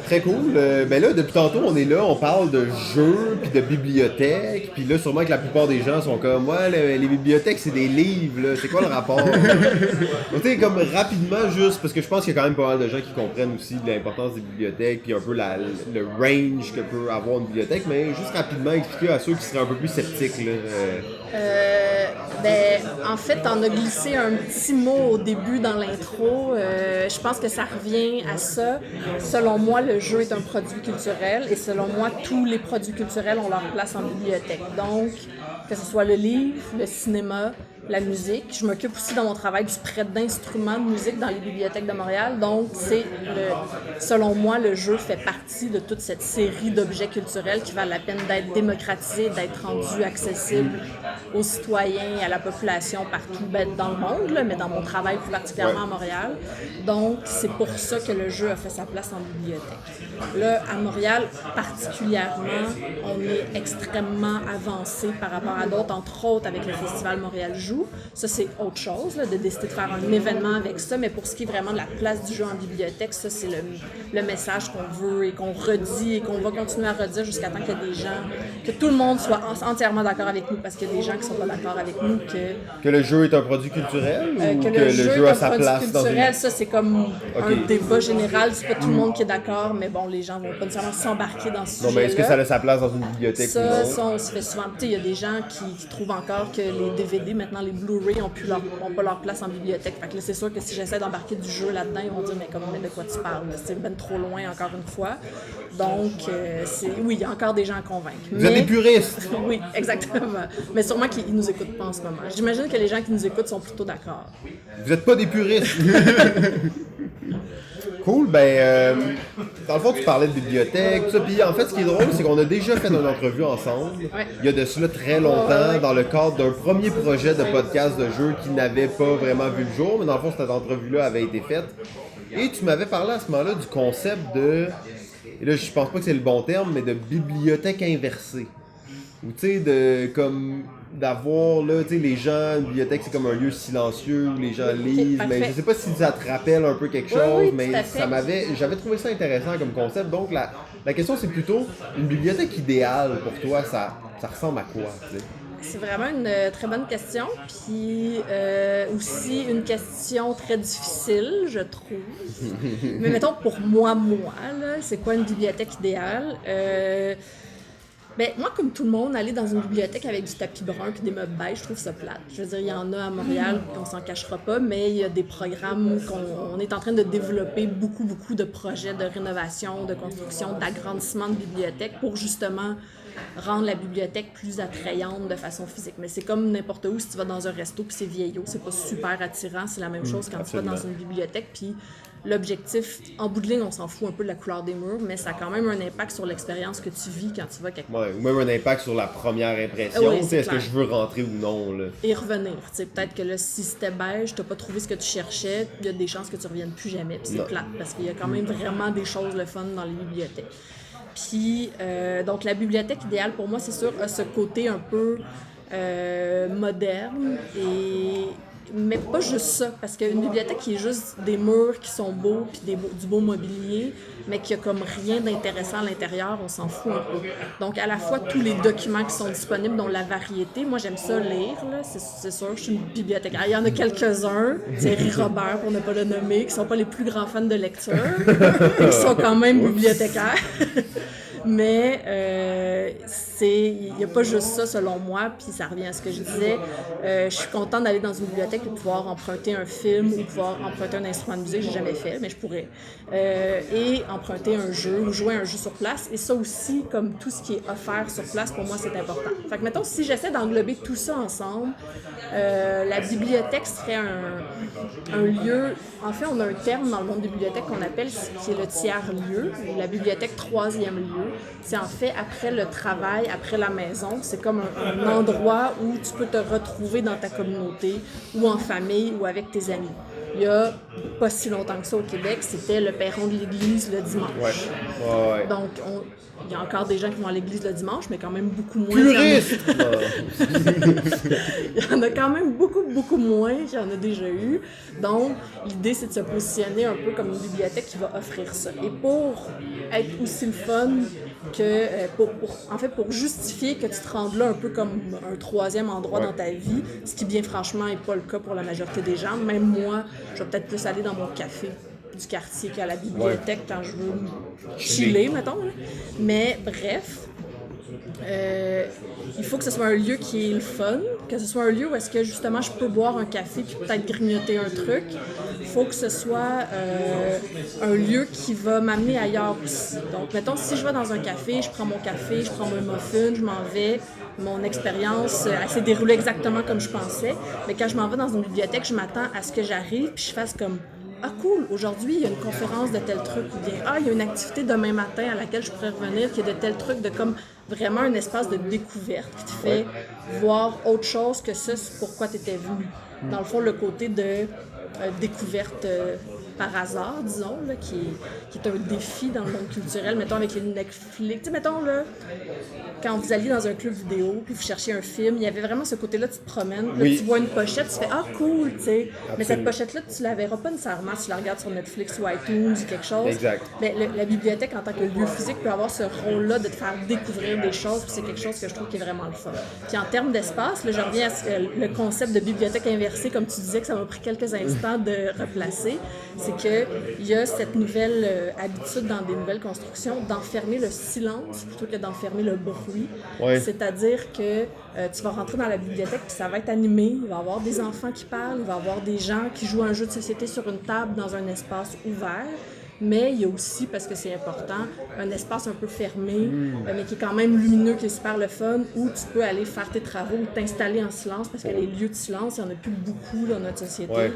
Très cool. Ben là, depuis tantôt, on est là, on parle de jeux, puis de bibliothèque, puis là, sûrement que la plupart des gens sont comme, ouais, les bibliothèques, c'est des livres, là. C'est quoi le rapport? Donc, tu sais, comme rapidement, juste, parce que je pense qu'il y a quand même pas mal de gens qui comprennent aussi l'importance des bibliothèques, puis un peu le range que peut avoir une bibliothèque, mais juste rapidement expliquer à ceux qui seraient un peu plus sceptiques, là. En fait, on a glissé un petit mot au début dans l'intro. Je pense que ça revient à ça. Selon moi, le jeu est un produit culturel et selon moi, tous les produits culturels ont leur place en bibliothèque. Donc, que ce soit le livre, le cinéma, la musique. Je m'occupe aussi dans mon travail du prêt d'instruments de musique dans les bibliothèques de Montréal. Donc, selon moi, le jeu fait partie de toute cette série d'objets culturels qui valent la peine d'être démocratisés, d'être rendus accessibles aux citoyens et à la population partout dans le monde, là, mais dans mon travail plus particulièrement à Montréal. Donc, c'est pour ça que le jeu a fait sa place en bibliothèque. Là, à Montréal, particulièrement, on est extrêmement avancé par rapport à d'autres, entre autres avec le Festival Montréal Joue. Ça, c'est autre chose, là, de décider de faire un événement avec ça, mais pour ce qui est vraiment de la place du jeu en bibliothèque, ça, c'est le message qu'on veut et qu'on redit et qu'on va continuer à redire jusqu'à temps qu'il y ait des gens, que tout le monde soit entièrement d'accord avec nous, parce qu'il y a des gens qui ne sont pas d'accord avec nous que le jeu est un produit culturel ou que le jeu a sa place dans une... Ça, c'est comme un débat général. C'est pas tout le monde qui est d'accord, mais bon, les gens vont pas nécessairement s'embarquer dans ce sujet-là. Non, mais est-ce que ça a sa place dans une bibliothèque ou non? Ça, on se fait souvent. Il y a des gens qui trouvent encore que les DVD, maintenant les Blu-ray, n'ont pas leur place en bibliothèque. Fait que là, c'est sûr que si j'essaie d'embarquer du jeu là-dedans, ils vont dire, mais de quoi tu parles? C'est ben trop loin, encore une fois. Donc, oui, il y a encore des gens à convaincre. Vous êtes des puristes! Oui, exactement. Mais sûrement qu'ils nous écoutent pas en ce moment. J'imagine que les gens qui nous écoutent sont plutôt d'accord. Vous n'êtes pas des puristes! Cool, dans le fond, tu parlais de bibliothèque, tout ça. Puis en fait, ce qui est drôle, c'est qu'on a déjà fait une entrevue ensemble, il y a de cela très longtemps, dans le cadre d'un premier projet de podcast de jeu qui n'avait pas vraiment vu le jour, mais dans le fond, cette entrevue-là avait été faite. Et tu m'avais parlé à ce moment-là du concept de, et là, je pense pas que c'est le bon terme, mais de bibliothèque inversée. Ou tu sais, d'avoir, là, tu sais, les gens, une bibliothèque, c'est comme un lieu silencieux où les gens lisent, mais je sais pas si ça te rappelle un peu quelque chose, mais j'avais trouvé ça intéressant comme concept. Donc, la question, c'est plutôt, une bibliothèque idéale pour toi, ça ressemble à quoi, tu sais? C'est vraiment une très bonne question, puis aussi une question très difficile, je trouve. Mais mettons, pour moi, là, c'est quoi une bibliothèque idéale? Moi, comme tout le monde, aller dans une bibliothèque avec du tapis brun et des meubles beige, je trouve ça plate. Je veux dire, il y en a à Montréal, on s'en cachera pas, mais il y a des programmes qu'on est en train de développer, beaucoup de projets de rénovation, de construction, d'agrandissement de bibliothèques pour justement rendre la bibliothèque plus attrayante de façon physique. Mais c'est comme n'importe où, si tu vas dans un resto puis c'est vieillot, c'est pas super attirant, c'est la même chose quand tu vas dans une bibliothèque. Puis l'objectif, en bout de ligne, on s'en fout un peu de la couleur des murs, mais ça a quand même un impact sur l'expérience que tu vis quand tu vas quelque part. Ouais, ou même un impact sur la première impression, est-ce que je veux rentrer ou non, là. Et revenir, peut-être que là, si c'était beige, t'as pas trouvé ce que tu cherchais, il y a des chances que tu reviennes plus jamais, puis c'est plate, parce qu'il y a quand même vraiment des choses le fun dans les bibliothèques. Puis, donc la bibliothèque idéale, pour moi, c'est sûr, a ce côté un peu moderne mais pas juste ça, parce qu'une bibliothèque qui est juste des murs qui sont beaux, puis du beau mobilier, mais qui a comme rien d'intéressant à l'intérieur, on s'en fout un peu. Donc, à la fois, tous les documents qui sont disponibles, dont la variété, moi, j'aime ça lire, là, c'est sûr, je suis une bibliothécaire. Il y en a quelques-uns, Thierry Robert, pour ne pas le nommer, qui sont pas les plus grands fans de lecture, qui sont quand même bibliothécaires. Mais il n'y a pas juste ça selon moi, puis ça revient à ce que je disais. Je suis contente d'aller dans une bibliothèque et de pouvoir emprunter un film ou pouvoir emprunter un instrument de musique, j'ai jamais fait, mais je pourrais. Et emprunter un jeu ou jouer un jeu sur place. Et ça aussi, comme tout ce qui est offert sur place, pour moi, c'est important. Fait que mettons, si j'essaie d'englober tout ça ensemble, la bibliothèque serait un lieu... En fait, on a un terme dans le monde des bibliothèques qu'on appelle, qui est le tiers-lieu, ou la bibliothèque troisième lieu. C'est en fait après le travail, après la maison. C'est comme un endroit où tu peux te retrouver dans ta communauté, ou en famille, ou avec tes amis. Il y a pas si longtemps que ça au Québec, c'était le perron de l'église le dimanche. Ouais. Donc, il y a encore des gens qui vont à l'église le dimanche, mais quand même beaucoup moins. Puriste! Il y en a quand même beaucoup moins qu'il y en a déjà eu. Donc, l'idée, c'est de se positionner un peu comme une bibliothèque qui va offrir ça. Et pour être aussi le fun que... pour justifier que tu te rendes là un peu comme un troisième endroit dans ta vie, ce qui, bien franchement, n'est pas le cas pour la majorité des gens. Même moi, je vais peut-être plus aller dans mon café du quartier qu'à la bibliothèque quand je veux chiller, mettons. Là. Mais bref, il faut que ce soit un lieu qui est le fun, que ce soit un lieu où est-ce que justement je peux boire un café puis peut-être grignoter un truc. Il faut que ce soit un lieu qui va m'amener ailleurs aussi. Donc, mettons, si je vais dans un café, je prends mon café, je prends mon muffin, je m'en vais, mon expérience, elle s'est déroulée exactement comme je pensais. Mais quand je m'en vais dans une bibliothèque, je m'attends à ce que j'arrive puis je fasse comme ah cool, aujourd'hui il y a une conférence de tel truc ou bien ah il y a une activité demain matin à laquelle je pourrais revenir qui est de tel truc, de comme vraiment un espace de découverte qui te fait voir autre chose que ça, c'est pourquoi tu étais venu. Dans le fond, le côté de découverte par hasard, disons, là, qui est un défi dans le monde culturel, mettons avec les Netflix, tu sais, mettons là, quand vous alliez dans un club vidéo puis vous cherchiez un film, il y avait vraiment ce côté-là, tu te promènes, là, tu vois une pochette, tu fais ah cool, tu sais, mais cette pochette-là, tu la verras pas nécessairement si tu la regardes sur Netflix ou iTunes ou quelque chose. Exact. Mais la bibliothèque en tant que lieu physique peut avoir ce rôle-là de te faire découvrir des choses, puis c'est quelque chose que je trouve qui est vraiment le fun. Puis en termes d'espace, là, je reviens à le concept de bibliothèque inversée, comme tu disais que ça m'a pris quelques instants de replacer, c'est qu'il y a cette nouvelle habitude dans des nouvelles constructions d'enfermer le silence plutôt que d'enfermer le bruit. Ouais. C'est-à-dire que tu vas rentrer dans la bibliothèque puis ça va être animé, il va y avoir des enfants qui parlent, il va y avoir des gens qui jouent à un jeu de société sur une table dans un espace ouvert. Mais il y a aussi, parce que c'est important, un espace un peu fermé, mais qui est quand même lumineux, qui est super le fun, où tu peux aller faire tes travaux ou t'installer en silence, parce que les lieux de silence, il n'y en a plus beaucoup dans notre société. Ouais.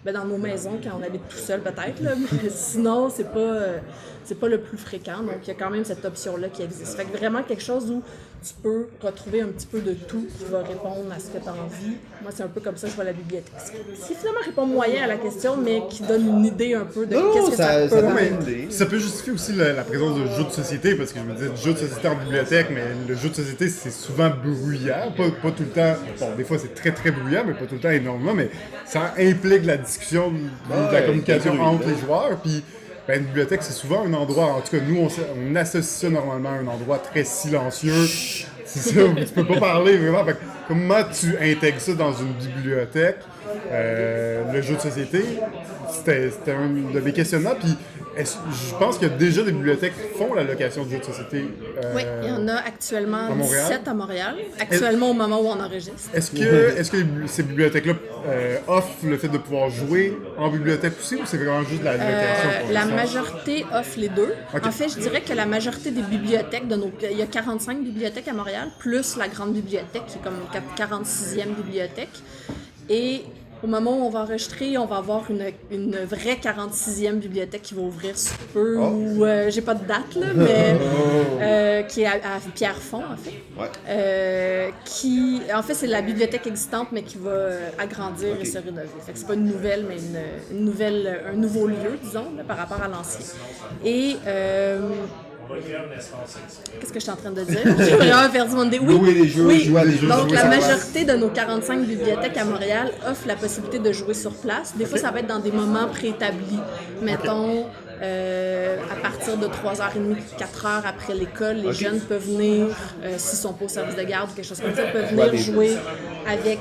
Ben, dans nos maisons, quand on habite tout seul peut-être, là, mais sinon, c'est pas le plus fréquent. Donc, il y a quand même cette option-là qui existe. Fait que vraiment quelque chose où tu peux retrouver un petit peu de tout qui va répondre à ce que tu as envie. Moi, c'est un peu comme ça que je vois la bibliothèque. Qui finalement répond moyen à la question, mais qui donne une idée un peu de qu'est-ce que ça peut être. Ça peut justifier aussi la présence de jeux de société, parce que je me dis, jeux de société en bibliothèque, mais le jeu de société, c'est souvent bruyant. Pas tout le temps. Bon, des fois, c'est très, très bruyant, mais pas tout le temps énormément. Mais ça implique la discussion, de la communication entre les joueurs. Puis, une bibliothèque, c'est souvent un endroit, en tout cas, nous, on associe ça normalement à un endroit très silencieux. C'est ça, tu peux pas parler vraiment. Fait que, comment tu intègres ça dans une bibliothèque? Le jeu de société, c'était un de mes questionnements. Puis, je pense qu'il y a déjà des bibliothèques qui font la location de jeux de société. Oui, il y en a actuellement 17 à Montréal, actuellement au moment où on enregistre. Est-ce que ces bibliothèques-là offrent le fait de pouvoir jouer en bibliothèque aussi, ou c'est vraiment juste de la location? La majorité offre les deux. Okay. En fait, je dirais que la majorité des bibliothèques, il y a 45 bibliothèques à Montréal, plus la grande bibliothèque, qui est comme 46e bibliothèque. Et au moment où on va enregistrer, on va avoir une vraie 46e bibliothèque qui va ouvrir sous peu, ou j'ai pas de date, là, mais qui est à Pierrefonds, en fait. Ouais. Qui, en fait, c'est la bibliothèque existante, mais qui va agrandir et se rénover. Fait que c'est pas une nouvelle, mais un nouveau lieu, disons, là, par rapport à l'ancien. Et qu'est-ce que je suis en train de dire? J'ai vraiment perdu mon idée. Louer les jeux, jouer à des jeux. Donc, la majorité de nos 45 bibliothèques à Montréal offrent la possibilité de jouer sur place. Des fois, ça va être dans des moments préétablis. Mettons, à partir de 3h30, 4h après l'école, les jeunes peuvent venir, s'ils sont pas au service de garde ou quelque chose comme ça, peuvent venir jouer avec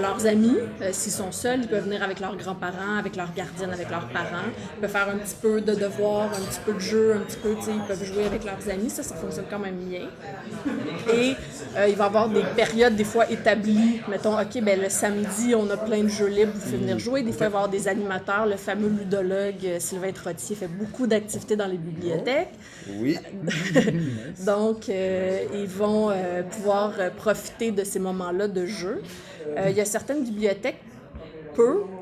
leurs amis. S'ils sont seuls, ils peuvent venir avec leurs grands-parents, avec leurs gardiennes, avec leurs parents. Ils peuvent faire un petit peu de devoirs, un petit peu de jeu, un petit peu, tu sais, ils peuvent jouer avec leurs amis. Ça fonctionne quand même bien. Et il va y avoir des périodes, des fois établies. Mettons, OK, ben le samedi, on a plein de jeux libres, vous pouvez venir jouer. Des fois, il va y avoir des animateurs. Le fameux ludologue Sylvain Trottier fait beaucoup d'activités dans les bibliothèques. Oui. Donc, ils vont pouvoir profiter de ces moments-là de jeu. Il y a certaines bibliothèques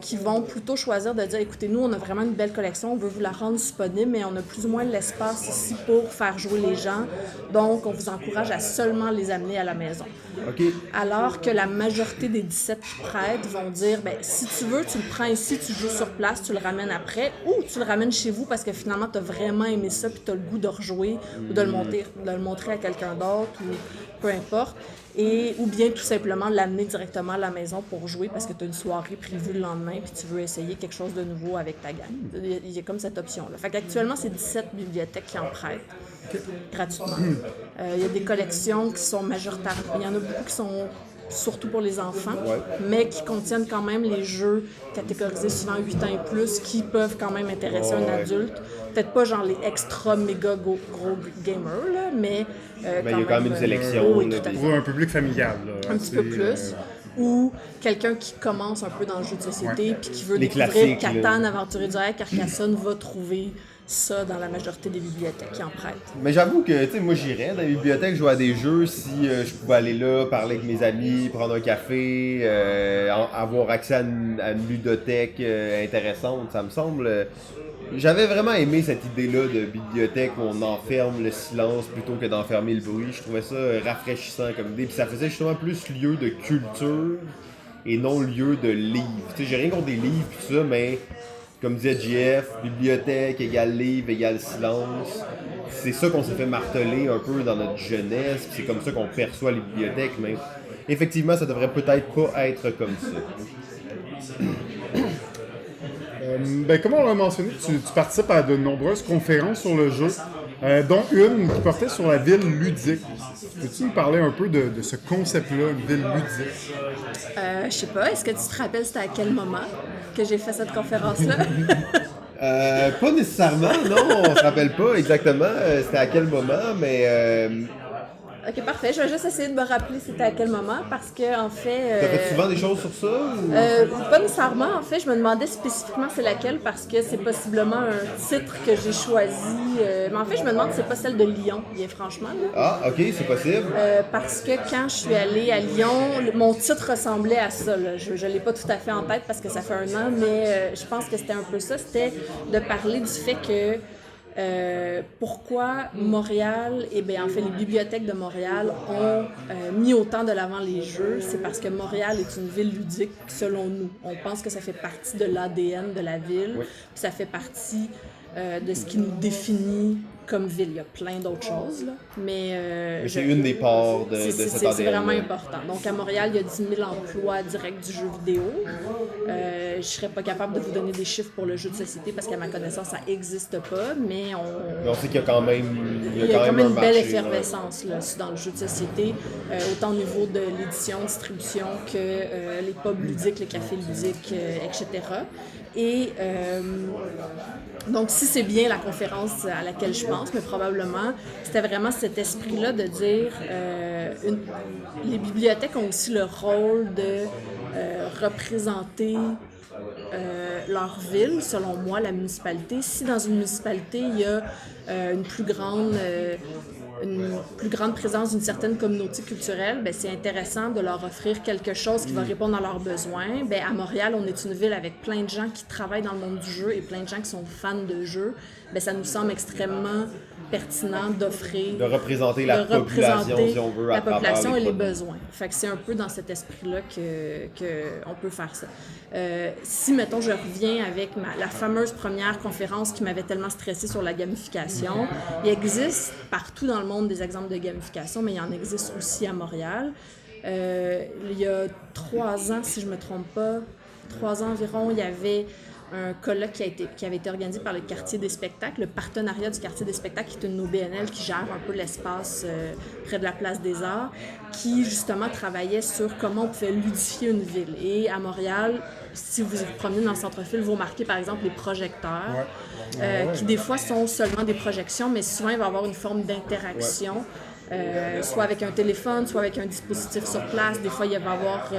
qui vont plutôt choisir de dire, écoutez, nous, on a vraiment une belle collection, on veut vous la rendre disponible, mais on a plus ou moins l'espace ici pour faire jouer les gens. Donc, on vous encourage à seulement les amener à la maison. Okay. Alors que la majorité des 17 qui prêtent vont dire, ben, si tu veux, tu le prends ici, tu joues sur place, tu le ramènes après, ou tu le ramènes chez vous parce que finalement, tu as vraiment aimé ça, puis tu as le goût de rejouer ou de le montrer à quelqu'un d'autre, ou peu importe. Ou bien tout simplement l'amener directement à la maison pour jouer parce que tu as une soirée prévue le lendemain puis tu veux essayer quelque chose de nouveau avec ta gang. Il y a comme cette option-là. Fait qu'actuellement, c'est 17 bibliothèques qui en prêtent gratuitement. Il y a des collections qui sont majoritairement... Il y en a beaucoup qui sont surtout pour les enfants, Ouais. mais qui contiennent quand même les jeux catégorisés souvent 8 ans et plus, qui peuvent quand même intéresser un adulte. Peut-être pas genre les extra méga gros gamers, là, mais Il y a quand même une sélection. Oui, là, tout à fait. Pour un public familial. Là, Un petit peu plus. Ou quelqu'un qui commence un peu dans le jeu de société puis qui veut Les découvrir classiques, Catan, Aventurier du Rail, Carcassonne, va trouver ça dans la majorité des bibliothèques qui en prêtent. Mais j'avoue que, tu sais, moi j'irais dans les bibliothèques jouer à des jeux si je pouvais aller là, parler avec mes amis, prendre un café, avoir accès à une ludothèque intéressante. Ça me semble. J'avais vraiment aimé cette idée-là de bibliothèque où on enferme le silence plutôt que d'enfermer le bruit. Je trouvais ça rafraîchissant comme idée. Puis ça faisait justement plus lieu de culture et non lieu de livre. Tu sais, j'ai rien contre des livres et tout ça, mais comme disait JF, bibliothèque égale livre égale silence. C'est ça qu'on s'est fait marteler un peu dans notre jeunesse, puis c'est comme ça qu'on perçoit les bibliothèques, mais effectivement, ça devrait peut-être pas être comme ça. Comme on l'a mentionné, tu participes à de nombreuses conférences sur le jeu, dont une qui portait sur la ville ludique. Peux-tu nous parler un peu de ce concept-là, une ville ludique? Je sais pas, est-ce que tu te rappelles c'était à quel moment que j'ai fait cette conférence-là? Pas nécessairement, non, on se rappelle pas exactement c'était à quel moment, mais Ok, parfait. Je vais juste essayer de me rappeler c'était à quel moment parce que, en fait. t'as fait souvent des choses sur ça? Ou... Pas nécessairement, en fait. Je me demandais spécifiquement c'est laquelle parce que c'est possiblement un titre que j'ai choisi. Mais en fait, je me demande si c'est pas celle de Lyon, bien franchement. Là. Ah, ok, c'est possible. Parce que quand je suis allée à Lyon, mon titre ressemblait à ça. Là. Je ne l'ai pas tout à fait en tête parce que ça fait un an, mais je pense que c'était un peu ça. C'était de parler du fait que pourquoi Montréal, et bien en fait les bibliothèques de Montréal ont mis autant de l'avant les jeux, c'est parce que Montréal est une ville ludique selon nous. On pense que ça fait partie de l'ADN de la ville, puis ça fait partie de ce qui nous définit comme ville. Il y a plein d'autres choses, là, mais c'est une des parts de cette ADN. C'est vraiment important. Donc à Montréal, il y a 10 000 emplois directs du jeu vidéo. Je ne serais pas capable de vous donner des chiffres pour le jeu de société parce qu'à ma connaissance, ça n'existe pas, mais on sait qu'il y a quand même il y a quand même une belle marché, effervescence là, dans le jeu de société, autant au niveau de l'édition, distribution que les pubs ludiques, les cafés ludiques, etc. Et donc, si c'est bien la conférence à laquelle je pense, mais probablement, c'était vraiment cet esprit-là de dire les bibliothèques ont aussi le rôle de représenter leur ville, selon moi, la municipalité. Si dans une municipalité, il y a une plus grande présence d'une certaine communauté culturelle, ben, c'est intéressant de leur offrir quelque chose qui va répondre à leurs besoins. Ben, à Montréal, on est une ville avec plein de gens qui travaillent dans le monde du jeu et plein de gens qui sont fans de jeux. Ben, ça nous semble extrêmement pertinent d'offrir... De représenter la population, si on veut, la population et les besoins. Fait que c'est un peu dans cet esprit-là qu'on peut faire ça. Si, mettons, je reviens avec la fameuse première conférence qui m'avait tellement stressée sur la gamification, il existe partout dans le monde des exemples de gamification, mais il en existe aussi à Montréal. Il y a 3 ans, si je ne me trompe pas, 3 ans environ, il y avait un colloque qui avait été organisé par le Quartier des spectacles, le partenariat du Quartier des spectacles, qui est une OBNL qui gère un peu l'espace près de la Place des Arts, qui justement travaillait sur comment on pouvait ludifier une ville. Et à Montréal, si vous vous promenez dans le centre-ville, vous remarquez par exemple les projecteurs, qui des fois sont seulement des projections, mais souvent il va y avoir une forme d'interaction. Soit avec un téléphone, soit avec un dispositif sur place. Des fois, il va y avoir...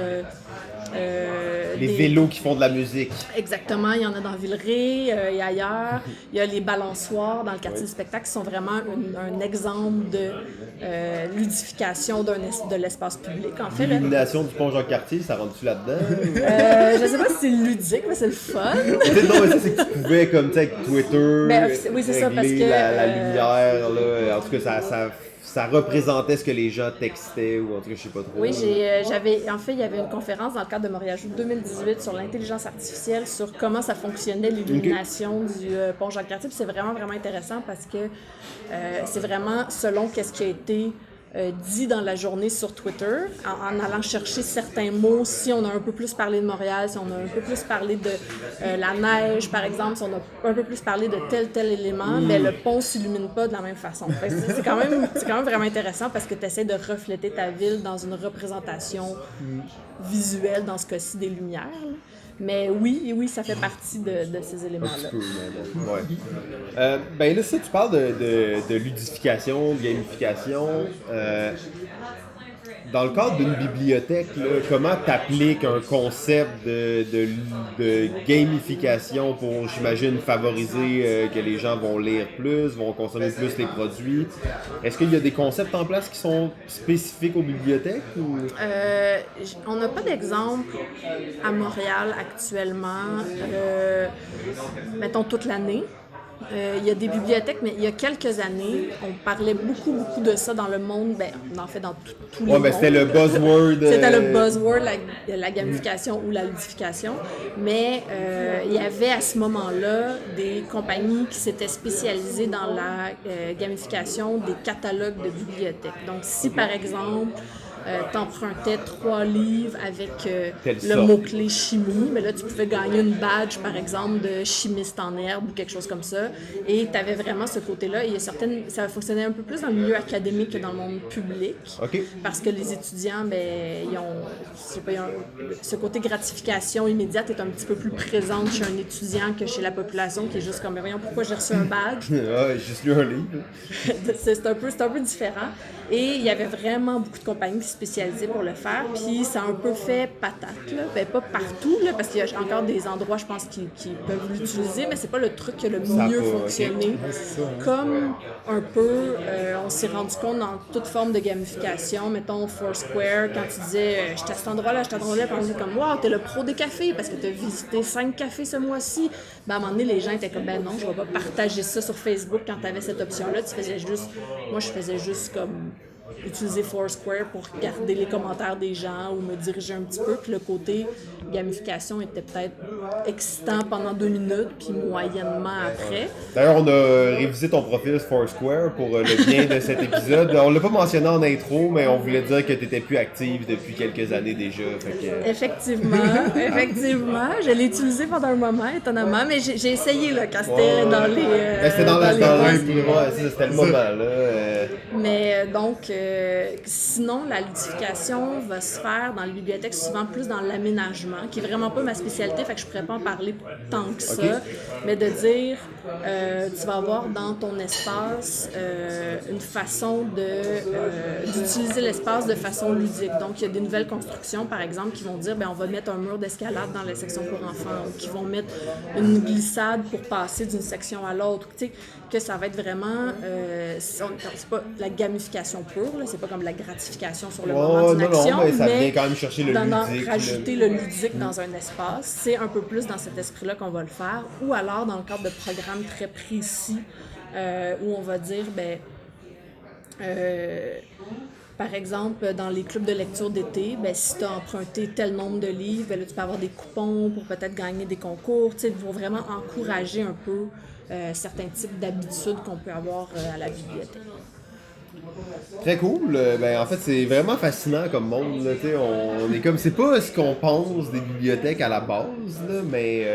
les vélos qui font de la musique. Exactement, il y en a dans Villeray et ailleurs. Il y a les balançoires dans le quartier du spectacle qui sont vraiment un exemple de ludification de l'espace public. En fait, L'illumination du pont Jacques-Cartier, ça rentre-tu là-dedans? Je sais pas si c'est ludique, mais c'est le fun. Non, mais ça, c'est que tu pouvais, comme tu sais, avec Twitter, oui, c'est ça, parce que, la lumière, là. En tout cas, ça représentait ce que les gens textaient, ou en tout cas, je sais pas trop. Oui, il y avait une conférence dans le cadre de Montréal Joue 2018 sur l'intelligence artificielle, sur comment ça fonctionnait l'illumination du pont Jacques-Cartier. Puis c'est vraiment, vraiment intéressant parce que c'est vraiment selon qu'est-ce qui a été dit dans la journée sur Twitter, en allant chercher certains mots. Si on a un peu plus parlé de Montréal, si on a un peu plus parlé de la neige, par exemple, si on a un peu plus parlé de tel élément, ben, le pont s'illumine pas de la même façon. C'est quand même vraiment intéressant parce que tu essaies de refléter ta ville dans une représentation visuelle, dans ce cas-ci des lumières. Là. Mais oui, ça fait partie de ces éléments-là. Ouais. Ben là, ça, tu parles de ludification, de gamification. Dans le cadre d'une bibliothèque, là, comment tu appliques un concept de gamification pour, j'imagine, favoriser que les gens vont lire plus, vont consommer plus les produits? Est-ce qu'il y a des concepts en place qui sont spécifiques aux bibliothèques? Ou... On n'a pas d'exemple à Montréal actuellement, mettons toute l'année. Il y a des bibliothèques, mais il y a quelques années, on parlait beaucoup de ça dans le monde, en fait dans tous les mondes. C'était le buzzword. C'était le buzzword, la gamification ou la ludification. Mais il y avait à ce moment-là des compagnies qui s'étaient spécialisées dans la gamification des catalogues de bibliothèques. Donc si par exemple, t'empruntais 3 livres avec le mot-clé chimie, mais là, tu pouvais gagner une badge, par exemple, de chimiste en herbe ou quelque chose comme ça. Et tu avais vraiment ce côté-là. Et ça fonctionnait un peu plus dans le milieu académique que dans le monde public. Okay. Parce que les étudiants, ils ont ce côté gratification immédiate est un petit peu plus présente chez un étudiant que chez la population qui est juste comme, voyons, pourquoi j'ai reçu un badge? J'ai juste lu un livre. c'est un peu différent. Et il y avait vraiment beaucoup de compagnies qui se spécialisaient pour le faire, puis ça a un peu fait patate, là. Pas partout, là, parce qu'il y a encore des endroits, je pense, qui peuvent l'utiliser, mais c'est pas le truc qui a le mieux fonctionné. Comme un peu, on s'est rendu compte dans toute forme de gamification, mettons Foursquare, quand tu disais « j'étais à cet endroit-là, j'étais à cet endroit-là », puis on disait comme « wow, t'es le pro des cafés, parce que t'as visité 5 cafés ce mois-ci », à un moment donné, les gens étaient comme « ben non, je vais pas partager ça sur Facebook quand t'avais cette option-là, moi je faisais juste comme utiliser Foursquare pour regarder les commentaires des gens ou me diriger un petit peu. Puis le côté gamification était peut-être excitant pendant 2 minutes, puis moyennement après. D'ailleurs, on a révisé ton profil Foursquare pour le bien de cet épisode. On l'a pas mentionné en intro, mais on voulait dire que tu étais plus active depuis quelques années déjà. Effectivement, je l'ai utilisé pendant un moment, étonnamment, mais j'ai essayé là, quand c'était dans les... c'était dans c'était le moment. Là, Mais donc, sinon, la ludification va se faire dans les bibliothèques souvent plus dans l'aménagement, qui est vraiment pas ma spécialité, fait que je pourrais pas en parler tant que ça, mais de dire, tu vas avoir dans ton espace une façon d'utiliser l'espace de façon ludique. Donc, il y a des nouvelles constructions, par exemple, qui vont dire, on va mettre un mur d'escalade dans la section pour enfants, ou qui vont mettre une glissade pour passer d'une section à l'autre. Tu sais, que ça va être vraiment, c'est pas la gamification pure, là, c'est pas comme la gratification sur le moment d'une action, mais ça vient quand même chercher le ludique. Rajouter le ludique dans un espace, c'est un peu plus dans cet esprit-là qu'on va le faire, ou alors dans le cadre de programmes très précis, où on va dire, par exemple, dans les clubs de lecture d'été, si tu as emprunté tel nombre de livres, là, tu peux avoir des coupons pour peut-être gagner des concours, pour vraiment encourager un peu certains types d'habitudes qu'on peut avoir à la bibliothèque. Très cool. En fait, c'est vraiment fascinant comme monde. Là, on est comme, c'est pas ce qu'on pense des bibliothèques à la base, là, mais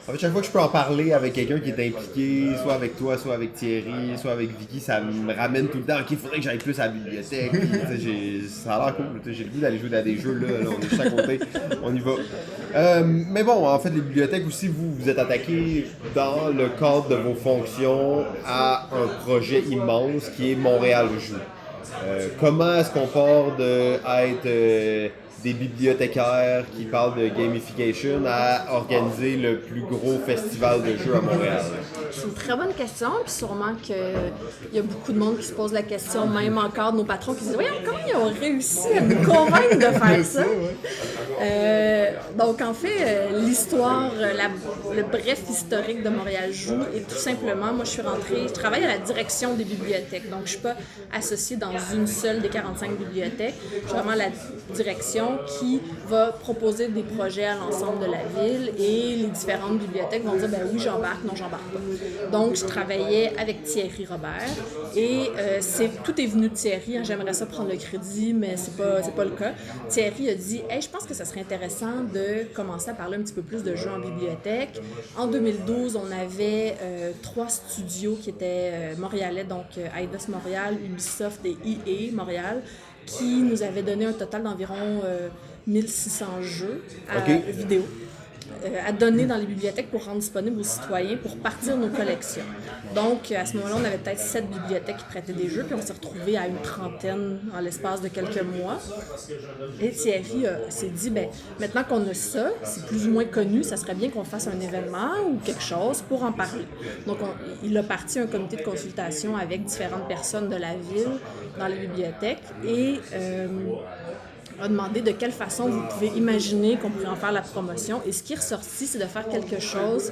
en fait, chaque fois que je peux en parler avec quelqu'un qui est impliqué, soit avec toi, soit avec Thierry, soit avec Vicky, ça me ramène tout le temps. Ok, il faudrait que j'aille plus à la bibliothèque. Puis, ça a l'air cool. J'ai le goût d'aller jouer à des jeux là, on est juste à côté, on y va. Mais bon, en fait, les bibliothèques aussi, vous êtes attaqués dans le cadre de vos fonctions à un projet immense qui est Montréal Joue. Comment est-ce qu'on part d'être des bibliothécaires qui parlent de gamification à organiser le plus gros festival de jeux à Montréal? C'est une très bonne question, puis sûrement qu'il y a beaucoup de monde qui se pose la question, même encore nos patrons qui disent « Voyons, comment ils ont réussi à nous convaincre de faire ça? » Donc, en fait, l'histoire, le bref historique de Montréal Joue est tout simplement, moi, je travaille à la direction des bibliothèques. Donc, je ne suis pas associée dans une seule des 45 bibliothèques. Je suis vraiment à la direction qui va proposer des projets à l'ensemble de la ville et les différentes bibliothèques vont dire, ben oui, j'embarque, non, j'embarque pas. Donc, je travaillais avec Thierry Robert et tout est venu de Thierry. Hein, j'aimerais ça prendre le crédit, mais c'est pas le cas. Thierry a dit, hey, je pense que ça serait intéressant de commencer à parler un petit peu plus de jeux en bibliothèque. En 2012, on avait 3 studios qui étaient montréalais, donc Eidos Montréal, Ubisoft et EA Montréal, qui nous avaient donné un total d'environ 1600 jeux vidéo à donner dans les bibliothèques pour rendre disponibles aux citoyens pour partir nos collections. Donc, à ce moment-là, on avait peut-être 7 bibliothèques qui prêtaient des jeux, puis on s'est retrouvés à une trentaine en l'espace de quelques mois. Et Thierry s'est dit, ben maintenant qu'on a ça, c'est plus ou moins connu, ça serait bien qu'on fasse un événement ou quelque chose pour en parler. Donc, il a parti un comité de consultation avec différentes personnes de la ville dans les bibliothèques et a demandé de quelle façon vous pouvez imaginer qu'on pourrait en faire la promotion. Et ce qui est ressorti, c'est de faire quelque chose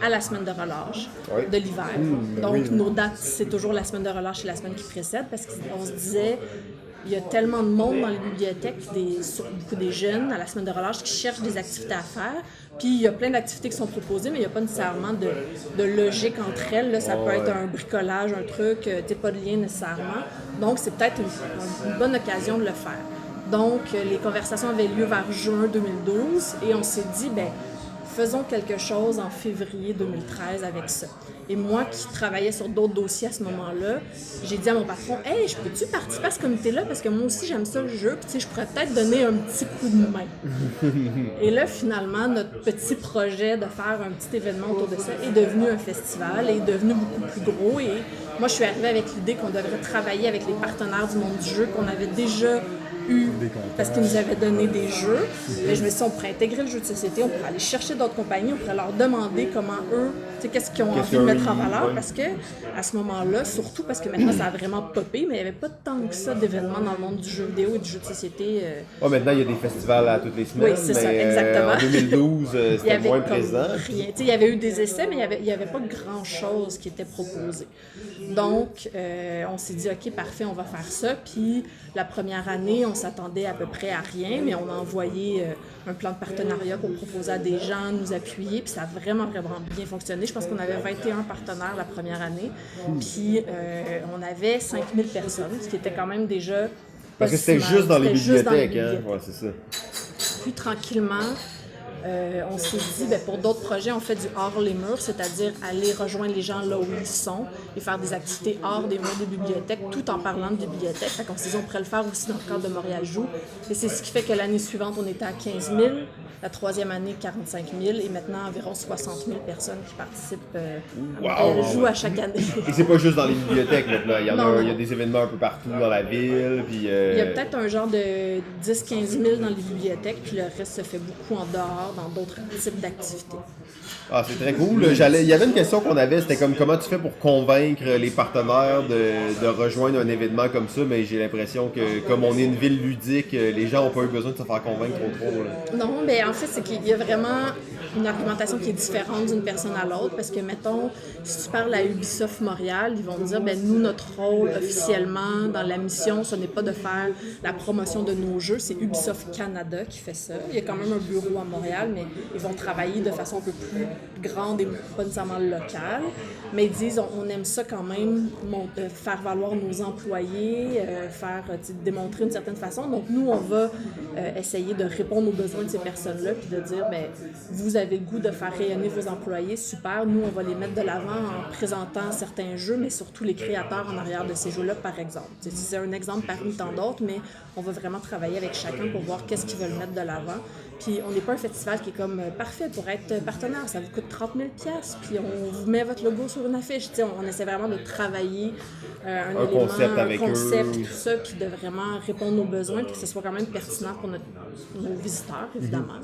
à la semaine de relâche de l'hiver. Donc, nos dates, c'est toujours la semaine de relâche et la semaine qui précède, parce qu'on se disait, il y a tellement de monde dans les bibliothèques, beaucoup des jeunes à la semaine de relâche qui cherchent des activités à faire. Puis il y a plein d'activités qui sont proposées, mais il n'y a pas nécessairement de logique entre elles. Là, ça peut être un bricolage, un truc, pas de lien nécessairement. Donc, c'est peut-être une bonne occasion de le faire. Donc, les conversations avaient lieu vers juin 2012 et on s'est dit, ben faisons quelque chose en février 2013 avec ça. Et moi, qui travaillais sur d'autres dossiers à ce moment-là, j'ai dit à mon patron, « Hey, je peux-tu participer à ce comité-là? Parce que moi aussi, j'aime ça le jeu, puis tu sais, je pourrais peut-être donner un petit coup de main. » Et là, finalement, notre petit projet de faire un petit événement autour de ça est devenu un festival, est devenu beaucoup plus gros. Et moi, je suis arrivée avec l'idée qu'on devrait travailler avec les partenaires du monde du jeu qu'on avait déjà parce qu'ils nous avaient donné des jeux. Et je me suis dit, on pourrait intégrer le jeu de société, on pourrait aller chercher d'autres compagnies, on pourrait leur demander comment eux, tu sais, qu'est-ce qu'ils ont envie de mettre en valeur. Parce que à ce moment-là, surtout parce que maintenant ça a vraiment popé, mais il n'y avait pas tant que ça d'événements dans le monde du jeu vidéo et du jeu de société. Maintenant, il y a des festivals à toutes les semaines. Oui, c'est ça, exactement. En 2012, c'était moins présent. Rien. Tu sais, il y avait eu des essais, mais il n'y avait pas grand-chose qui était proposé. Donc, on s'est dit, OK, parfait, on va faire ça. Puis, la première année, on s'attendait à peu près à rien, mais on a envoyé un plan de partenariat pour proposer à des gens, nous appuyer, puis ça a vraiment, vraiment bien fonctionné. Je pense qu'on avait 21 partenaires la première année, puis on avait 5000 personnes, ce qui était quand même déjà... Parce que c'était juste dans les bibliothèques, hein? Ouais, c'est ça. Puis, tranquillement... on s'est dit, ben, pour d'autres projets, on fait du hors les murs, c'est-à-dire aller rejoindre les gens là où ils sont et faire des activités hors des murs des bibliothèques, tout en parlant de bibliothèques. Fait qu'on s'est dit, on pourrait le faire aussi dans le cadre de Montréal Joue. Et c'est ce qui fait que l'année suivante, on était à 15 000, la troisième année, 45 000, et maintenant, environ 60 000 personnes qui participent à Montréal Joue à chaque année. Et c'est pas juste dans les bibliothèques, maintenant. Il y a des événements un peu partout dans la ville. Puis, il y a peut-être un genre de 10-15 000 dans les bibliothèques, puis le reste se fait beaucoup en dehors, dans d'autres types d'activités. Ah, c'est très cool. Il y avait une question qu'on avait, c'était comme comment tu fais pour convaincre les partenaires de rejoindre un événement comme ça, mais j'ai l'impression que comme on est une ville ludique, les gens n'ont pas eu besoin de se faire convaincre trop. Là. Non, mais en fait, c'est qu'il y a vraiment une argumentation qui est différente d'une personne à l'autre, parce que, mettons, si tu parles à Ubisoft Montréal, ils vont te dire, ben nous, notre rôle officiellement dans la mission, ce n'est pas de faire la promotion de nos jeux, c'est Ubisoft Canada qui fait ça. Il y a quand même un bureau à Montréal, mais ils vont travailler de façon un peu plus grande et pas nécessairement locale. Mais ils disent, on aime ça quand même, faire valoir nos employés, démontrer une certaine façon. Donc, nous, on va essayer de répondre aux besoins de ces personnes-là, puis de dire, ben vous avez le goût de faire rayonner vos employés, super. Nous, on va les mettre de l'avant en présentant certains jeux, mais surtout les créateurs en arrière de ces jeux-là, par exemple. C'est un exemple parmi tant d'autres, mais on va vraiment travailler avec chacun pour voir qu'est-ce qu'ils veulent mettre de l'avant. Puis on n'est pas un festival qui est comme parfait pour être partenaire. Ça vous coûte 30 000 $, puis on vous met votre logo sur une affiche. On essaie vraiment de travailler un concept, tout ça, puis de vraiment répondre aux besoins, puis que ce soit quand même pertinent pour aux visiteurs, évidemment.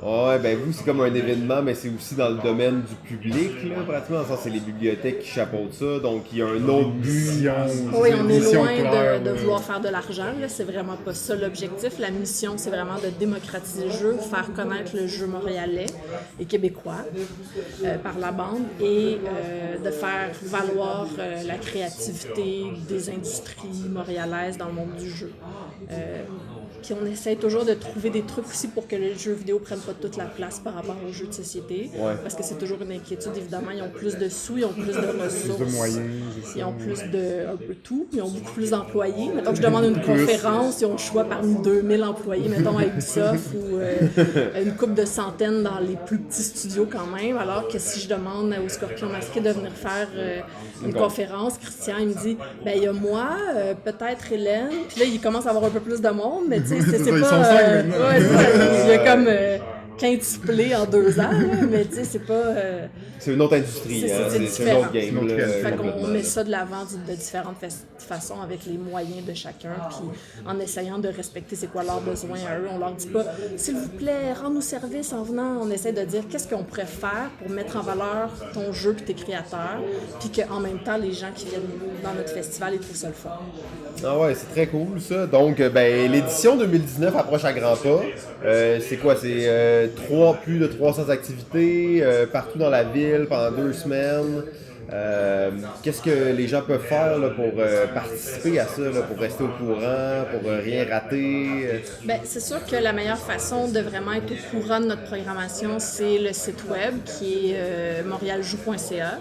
Ouais, ben vous, c'est comme un événement, mais c'est aussi dans le domaine du public, là, pratiquement. Dans le sens, c'est les bibliothèques qui chapeautent ça, donc il y a un autre but. Oui, on est loin de vouloir faire de l'argent, là. C'est vraiment pas ça l'objectif. La mission, c'est vraiment de démocratiser le jeu, faire connaître le jeu montréalais et québécois par la bande et de faire valoir la créativité des industries montréalaises dans le monde du jeu. Puis on essaie toujours de trouver des trucs aussi pour que les jeux vidéo prennent pas toute la place par rapport aux jeux de société. Ouais. Parce que c'est toujours une inquiétude, évidemment. Ils ont plus de sous, ils ont plus de ressources. Plus de moyens. Ils ont plus de un peu tout. Ils ont beaucoup plus d'employés. Mettons que je demande une conférence, ils ont le choix parmi 2000 employés, mettons à Ubisoft, ou une couple de centaines dans les plus petits studios quand même. Alors que si je demande au Scorpion Masqué de venir faire une conférence, Christian, il me dit, ben il y a moi, peut-être Hélène. Puis là, il commence à avoir un peu plus de monde, mais tu sais, c'est Ils pas... sont 5 maintenant. ouais, il y a comme quintuplé en 2 ans, là, mais tu sais, c'est pas... C'est une autre industrie, c'est c'est différent. un autre game. Là, Fait qu'on complètement. met ça de l'avant de différentes façons avec les moyens de chacun, puis en essayant de respecter c'est quoi leurs besoins à eux. On leur dit pas « S'il vous plaît, rends-nous service en venant ». On essaie de dire qu'est-ce qu'on pourrait faire pour mettre en valeur ton jeu puis tes créateurs, puis qu'en même temps, les gens qui viennent dans notre festival, ils trouvent ça le fun. Ah ouais, c'est très cool ça. Donc, ben, l'édition 2019 approche à grands pas. C'est quoi? C'est plus de 300 activités partout dans la ville pendant 2 semaines. Qu'est-ce que les gens peuvent faire là, pour participer à ça, là, pour rester au courant, pour rien rater? Ben, c'est sûr que la meilleure façon de vraiment être au courant de notre programmation, c'est le site web qui est montrealjoue.ca.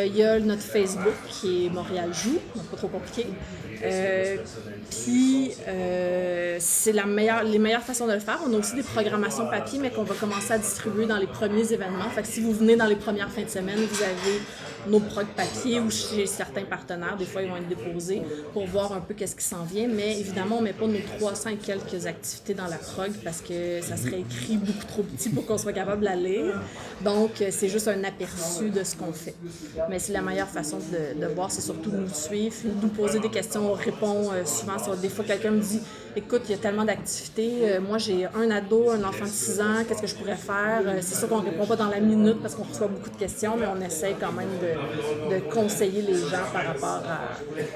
Il y a notre Facebook qui est Montréal Joue, donc pas trop compliqué. Puis, c'est les meilleures façons de le faire. On a aussi des programmations papier, mais qu'on va commencer à distribuer dans les premiers événements. Fait que si vous venez dans les premières fins de semaine, vous avez nos prog papier ou chez certains partenaires, des fois ils vont être déposés pour voir un peu qu'est-ce qui s'en vient. Mais évidemment, on ne met pas nos 300 et quelques activités dans la prog parce que ça serait écrit beaucoup trop petit pour qu'on soit capable de la lire. Donc, c'est juste un aperçu de ce qu'on fait. Mais c'est la meilleure façon de voir, c'est surtout de nous suivre, nous poser des questions. On répond souvent. Des fois, quelqu'un me dit « Écoute, il y a tellement d'activités. Moi, j'ai un ado, un enfant de 6 ans. Qu'est-ce que je pourrais faire? » C'est sûr qu'on ne répond pas dans la minute parce qu'on reçoit beaucoup de questions, mais on essaie quand même de conseiller les gens par rapport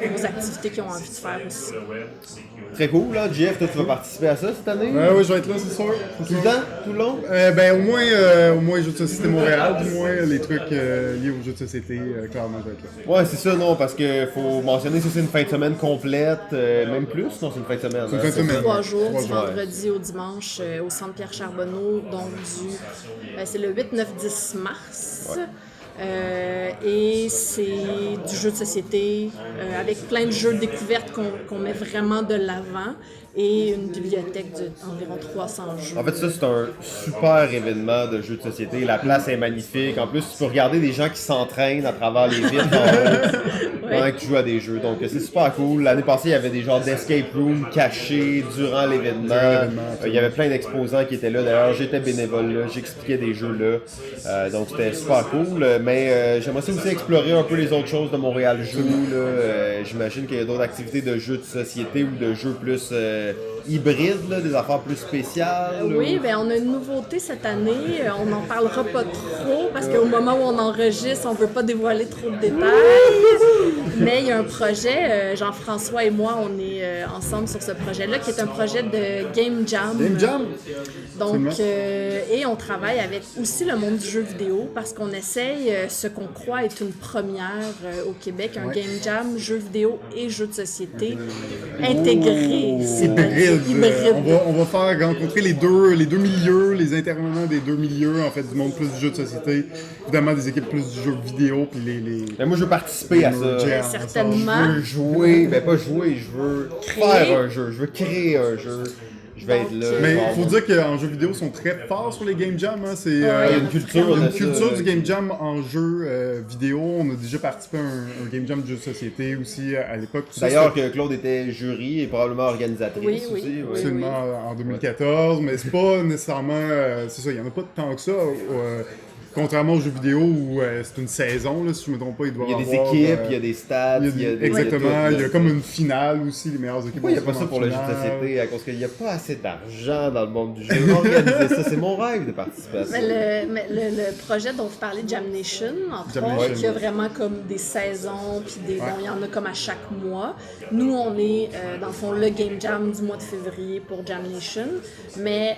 aux activités qu'ils ont envie de faire aussi. Très cool, là. Jeff, toi, tu vas participer à ça cette année? Oui, je vais être là, c'est sûr. Tout le temps? Tout le long? Ben, au moins Jeux de Société Montréal, du moins les trucs liés aux Jeux de Société, clairement, je vais être là. Ouais, c'est ça, non, parce qu'il faut mentionner que c'est une fin de semaine complète, même plus, non, c'est une fin de semaine. C'est une fin de semaine. 3 jours, du jours. vendredi au dimanche, au Centre Pierre Charbonneau, donc c'est le 8, 9, 10 mars. Ouais. Et c'est du jeu de société avec plein de jeux de découverte qu'on met vraiment de l'avant et une bibliothèque d'environ 300 jeux. En fait, ça, c'est un super événement de jeux de société. La place est magnifique. En plus, tu peux regarder des gens qui s'entraînent à travers les villes pendant que tu joues à des jeux. Donc, c'est super cool. L'année passée, il y avait des genres d'escape room cachés durant l'événement. Il y avait plein d'exposants qui étaient là. D'ailleurs, j'étais bénévole là. J'expliquais des jeux là. Donc, c'était super cool. Mais j'aimerais aussi explorer un peu les autres choses de Montréal Joue. J'imagine qu'il y a d'autres activités de jeux de société ou de jeux plus hybrides, là, des affaires plus spéciales. Oui, bien, on a une nouveauté cette année. On n'en parlera pas trop parce qu'au moment où on enregistre, on ne veut pas dévoiler trop de détails. Mais il y a un projet, Jean-François et moi, on est ensemble sur ce projet-là, qui est un projet de Game Jam. Game Jam? Donc, et on travaille avec aussi le monde du jeu vidéo parce qu'on essaye ce qu'on croit être une première au Québec, un Game Jam, jeux vidéo et jeux de société intégrés. Hybride. On va faire rencontrer les deux milieux, les intervenants des deux milieux, en fait, du monde plus du jeu de société, évidemment des équipes plus du jeu vidéo, puis les... Mais moi, je veux participer à ça. Certainement. Je veux jouer, ben pas jouer, je veux faire un jeu, je veux créer un jeu. Je vais être là. Mais il faut dire qu'en jeu vidéo, ils sont très forts sur les game jams. Hein. Il y a une culture, du game jam en jeu vidéo. On a déjà participé à un game jam de jeu de société aussi à l'époque. D'ailleurs, que Claude était jury et probablement organisatrice aussi. Absolument, en 2014. Mais c'est pas nécessairement... c'est ça, il n'y en a pas tant que ça. contrairement aux jeux vidéo où c'est une saison, là, si je me trompe pas, il doit y avoir... Il y a des équipes, il y a des stats, exactement, il y a comme une finale aussi, les meilleures équipes. Pourquoi il n'y a pas ça pour le jeu de société? À cause qu'il n'y a pas assez d'argent dans le monde du jeu. Organiser ça, c'est mon rêve de participer à ça. Mais le projet dont vous parlez, Jam Nation, entre autres, qui a vraiment comme des saisons, puis bon, il y en a comme à chaque mois. Nous, on est, dans le fond, le Game Jam du mois de février pour Jam Nation, mais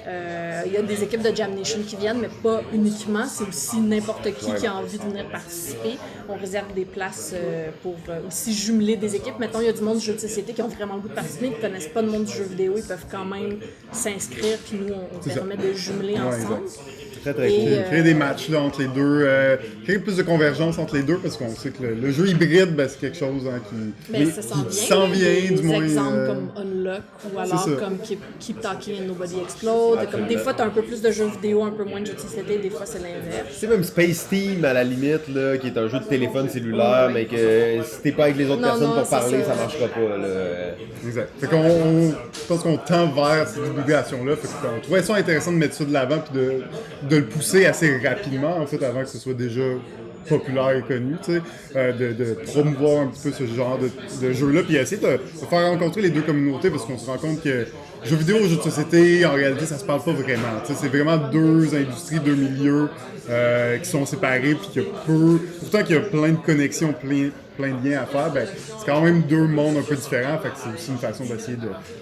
il y a des équipes de Jam Nation qui viennent, mais pas uniquement, c'est aussi n'importe qui a envie de venir participer. On réserve des places pour aussi jumeler des équipes. Mettons, il y a du monde du jeu de société qui ont vraiment le goût de participer, qui ne connaissent pas le monde du jeu vidéo, ils peuvent quand même s'inscrire, puis nous, on permet de jumeler ensemble. Très cool. Créer des matchs là, entre les deux, créer plus de convergence entre les deux, parce qu'on sait que le jeu hybride, c'est quelque chose qui s'en vient, du moins. Des exemples comme Unlock, ou alors comme Keep Talking and Nobody Explode. Comme des fois, tu as un peu plus de jeux vidéo, un peu moins de jeux de société, des fois, c'est l'inverse. C'est même Space Team, à la limite, là, qui est un jeu de téléphone cellulaire, mais que si t'es pas avec les autres personnes pour parler, ça marchera pas. Là. Exact. Fait je pense qu'on tend vers cette divulgation-là. Fait qu'on trouvait ça intéressant de mettre ça de l'avant puis de le pousser assez rapidement, en fait, avant que ce soit déjà populaire et connu, tu sais, de promouvoir un petit peu ce genre de jeu-là, puis essayer de faire rencontrer les deux communautés, parce qu'on se rend compte que jeux vidéo et jeux de société, en réalité, ça se parle pas vraiment. Tu sais, c'est vraiment deux industries, deux milieux qui sont séparés, puis pourtant qu'il y a plein de connexions, plein de liens à faire, c'est quand même deux mondes un peu différents, fait que c'est aussi une façon d'essayer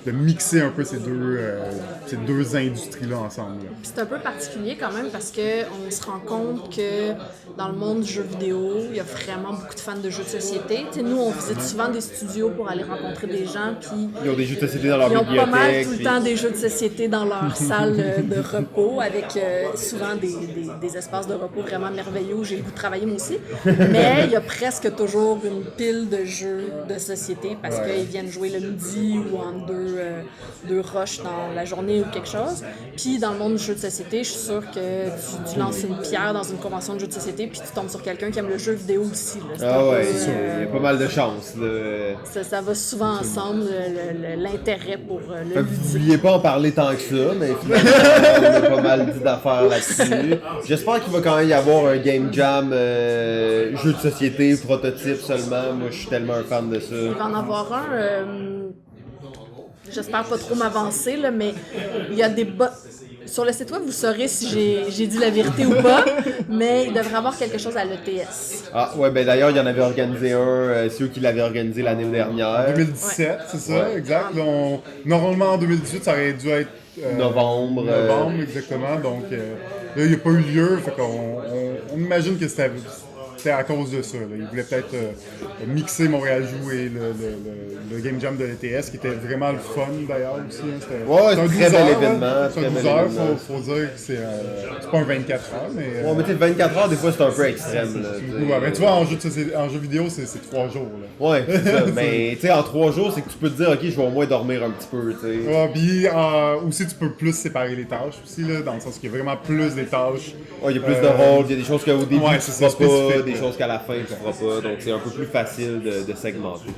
de mixer un peu ces deux industries-là ensemble. Là. C'est un peu particulier quand même parce qu'on se rend compte que dans le monde du jeu vidéo, il y a vraiment beaucoup de fans de jeux de société. T'sais, nous, on visite souvent des studios pour aller rencontrer des gens, puis ils ont des jeux de société dans leur bibliothèque. Ils ont pas mal tout le temps des jeux de société dans leur salle de repos, avec souvent des espaces de repos vraiment merveilleux où j'ai le goût de travailler moi aussi. Mais il y a presque toujours une pile de jeux de société parce qu'ils viennent jouer le midi ou en deux rushs dans la journée ou quelque chose. Puis dans le monde du jeu de société, je suis sûre que tu lances une pierre dans une convention de jeu de société puis tu tombes sur quelqu'un qui aime le jeu vidéo aussi. Là. C'est sûr. Il y a pas mal de chances. Ça va souvent ensemble, l'intérêt pour le ludique. N'oubliez pas en parler tant que ça, mais finalement, on a pas mal dit d'affaires là-dessus. J'espère qu'il va quand même y avoir un Game Jam jeu de société, prototype seulement. Moi, je suis tellement un fan de ça. Il va en avoir un, j'espère pas trop m'avancer, là, mais il y a des sur le site web, vous saurez si j'ai dit la vérité ou pas, mais il devrait y avoir quelque chose à l'ETS. Ah ouais, d'ailleurs, il y en avait organisé un, c'est eux qui l'avaient organisé l'année dernière. 2017, c'est ça, exact. Normalement, en 2018, ça aurait dû être novembre, exactement. Donc, là, il n'y a pas eu lieu, fait qu'on imagine que c'était à cause de ça. Là. Ils voulaient peut-être mixer Montréal Joue et le Game Jam de l'ETS, qui était vraiment le fun d'ailleurs aussi. Hein. C'est un très bel événement. C'est un 12 heures, faut dire que c'est pas un 24 heures. Mais, mais tu sais, 24 heures, des fois, c'est un peu extrême. Là, mais tu vois, en jeu vidéo, c'est 3 jours. Là. Ouais, c'est ça. Mais tu sais, en 3 jours, c'est que tu peux te dire, OK, je vais au moins dormir un petit peu. Puis aussi, tu peux plus séparer les tâches aussi, là, dans le sens qu'il y a vraiment plus des tâches. Il y a plus de rôles, il y a des choses qu'au début, tu feras pas, des choses qu'à la fin, tu feras pas. Donc, c'est un peu plus facile de segmenter.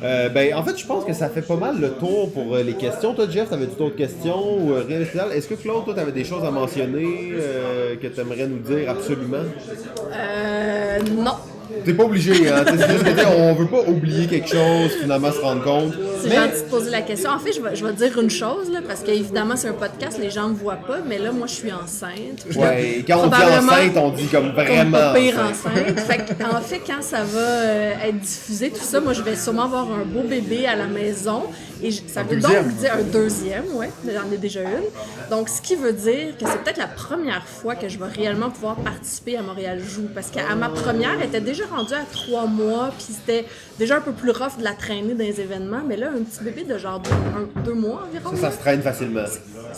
En fait, je pense que ça fait pas mal le tour pour les questions. Toi, Jeff, t'avais-tu d'autres questions? Ou rien de spécial? Est-ce que Claude, toi, t'avais des choses à mentionner que tu aimerais nous dire absolument? Non. T'es pas obligé, hein? C'est juste que on veut pas oublier quelque chose, finalement se rendre compte. C'est gentil de poser la question. En fait, je vais dire une chose, là, parce qu'évidemment, c'est un podcast, les gens me voient pas, mais là, moi, je suis enceinte. Ouais, quand on dit enceinte, on dit comme vraiment. Comme pas pire enceinte. En fait, quand ça va être diffusé, tout ça, moi, je vais sûrement avoir un beau bébé à la maison. Et ça veut donc dire un deuxième, ouais, j'en ai déjà une. Donc, ce qui veut dire que c'est peut-être la première fois que je vais réellement pouvoir participer à Montréal Joue. Parce qu'à ma première, elle était déjà rendue à 3 mois, puis c'était déjà un peu plus rough de la traîner dans les événements. Mais là, un petit bébé de genre 2 mois environ. Ça se traîne facilement.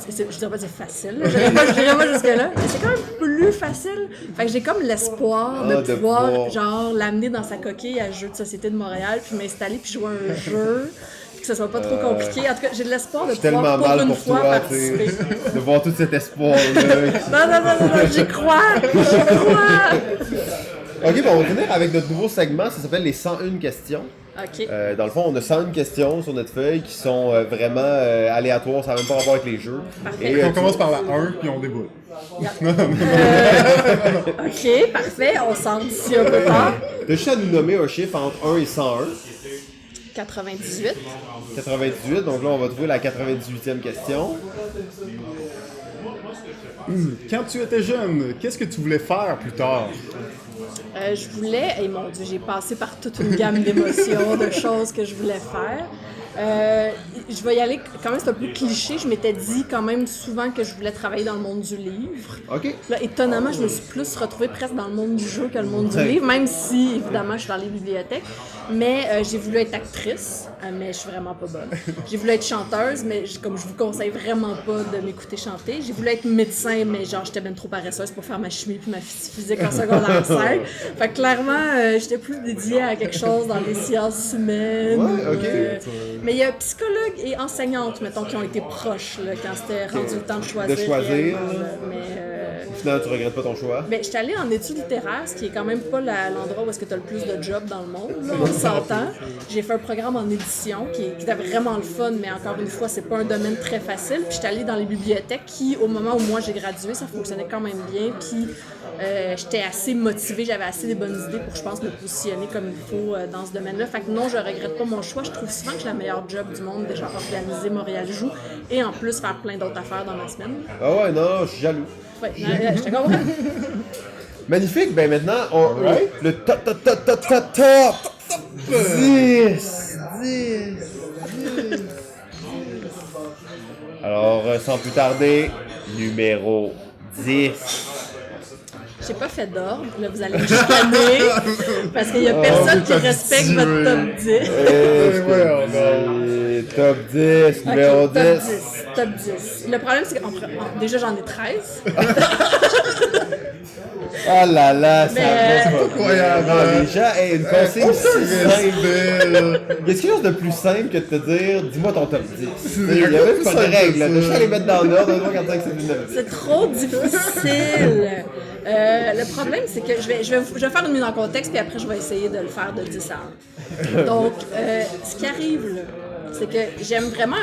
Je dirais pas que c'est facile, je dirais pas jusque-là. Mais c'est quand même plus facile. Fait que j'ai comme l'espoir de pouvoir genre l'amener dans sa coquille à Jeux de société de Montréal, puis m'installer, puis jouer à un jeu. Que ce soit pas trop compliqué. En tout cas, j'ai de l'espoir de pouvoir pour une fois participer. De voir tout cet espoir-là. Non, j'y crois! Ok, on va finir avec notre nouveau segment, ça s'appelle les 101 questions. OK. Dans le fond, on a 100 questions sur notre feuille qui sont vraiment aléatoires, ça n'a même pas rapport avec les jeux. Parfait. On commence par la 1 puis on déboule. OK, parfait. On sort d'ici un peu tard. T'as juste à nous nommer un chiffre entre 1 et 101. 98. 98, donc là, on va trouver la 98e question. Quand tu étais jeune, qu'est-ce que tu voulais faire plus tard? Je voulais, et mon Dieu, j'ai passé par toute une gamme d'émotions, de choses que je voulais faire. Je vais y aller, quand même c'est un peu cliché, je m'étais dit quand même souvent que je voulais travailler dans le monde du livre. OK. Là, étonnamment, je me suis plus retrouvée presque dans le monde du jeu que le monde du livre, même si, évidemment, je suis dans les bibliothèques. Mais j'ai voulu être actrice, mais je suis vraiment pas bonne. J'ai voulu être chanteuse, mais comme je vous conseille vraiment pas de m'écouter chanter. J'ai voulu être médecin, mais genre, j'étais bien trop paresseuse pour faire ma chimie puis ma physique en secondaire 5. Fait que clairement, j'étais plus dédiée à quelque chose dans les sciences humaines. Ouais, OK. Mais il y a psychologue et enseignante, mettons, qui ont été proches là, quand c'était rendu le temps de choisir. De choisir. Réellement, là. Mais Finalement, tu regrettes pas ton choix. ben, j'étais allée en études littéraires, ce qui est quand même pas l'endroit où est-ce que tu as le plus de jobs dans le monde, là, on s'entend. J'ai fait un programme en édition qui était vraiment le fun, mais encore une fois, c'est pas un domaine très facile. Puis j'étais allée dans les bibliothèques qui, au moment où moi j'ai gradué, ça fonctionnait quand même bien. Puis j'étais assez motivée, j'avais assez des bonnes idées pour, je pense, me positionner comme il faut dans ce domaine-là. Fait que non, je regrette pas mon choix. Je trouve souvent que j'ai la meilleure job du monde, déjà organiser Montréal Joue et en plus faire plein d'autres affaires dans ma semaine. Ah ouais, non, je suis jaloux. Ouais, je te comprends. Magnifique, ben maintenant, Alright. le top 10. Alors, sans plus tarder, numéro 10. J'ai pas fait d'ordre, là vous allez me chicaner, parce qu'il y a personne qui respecte votre top 10. Top 10, numéro Ok, 10. top 10. Le problème, c'est que déjà j'en ai 13. Ah là là, ça Mais- va. Incroyable. Non, les gens, une consigne si simple. Belle. Y a quelque chose de plus simple que de te dire, dis-moi ton top 10. Il y a quoi de même plus pas de simple que règle, là. ça? T'as juste à les mettre dans l'ordre, 1, 2, 3, 4, 5, 6, 7, 8, 9, 10. C'est trop difficile. Le problème, c'est que je vais faire une mise en contexte, puis après, je vais essayer de le faire de 10 à 1. Donc, ce qui arrive, là, c'est que j'aime vraiment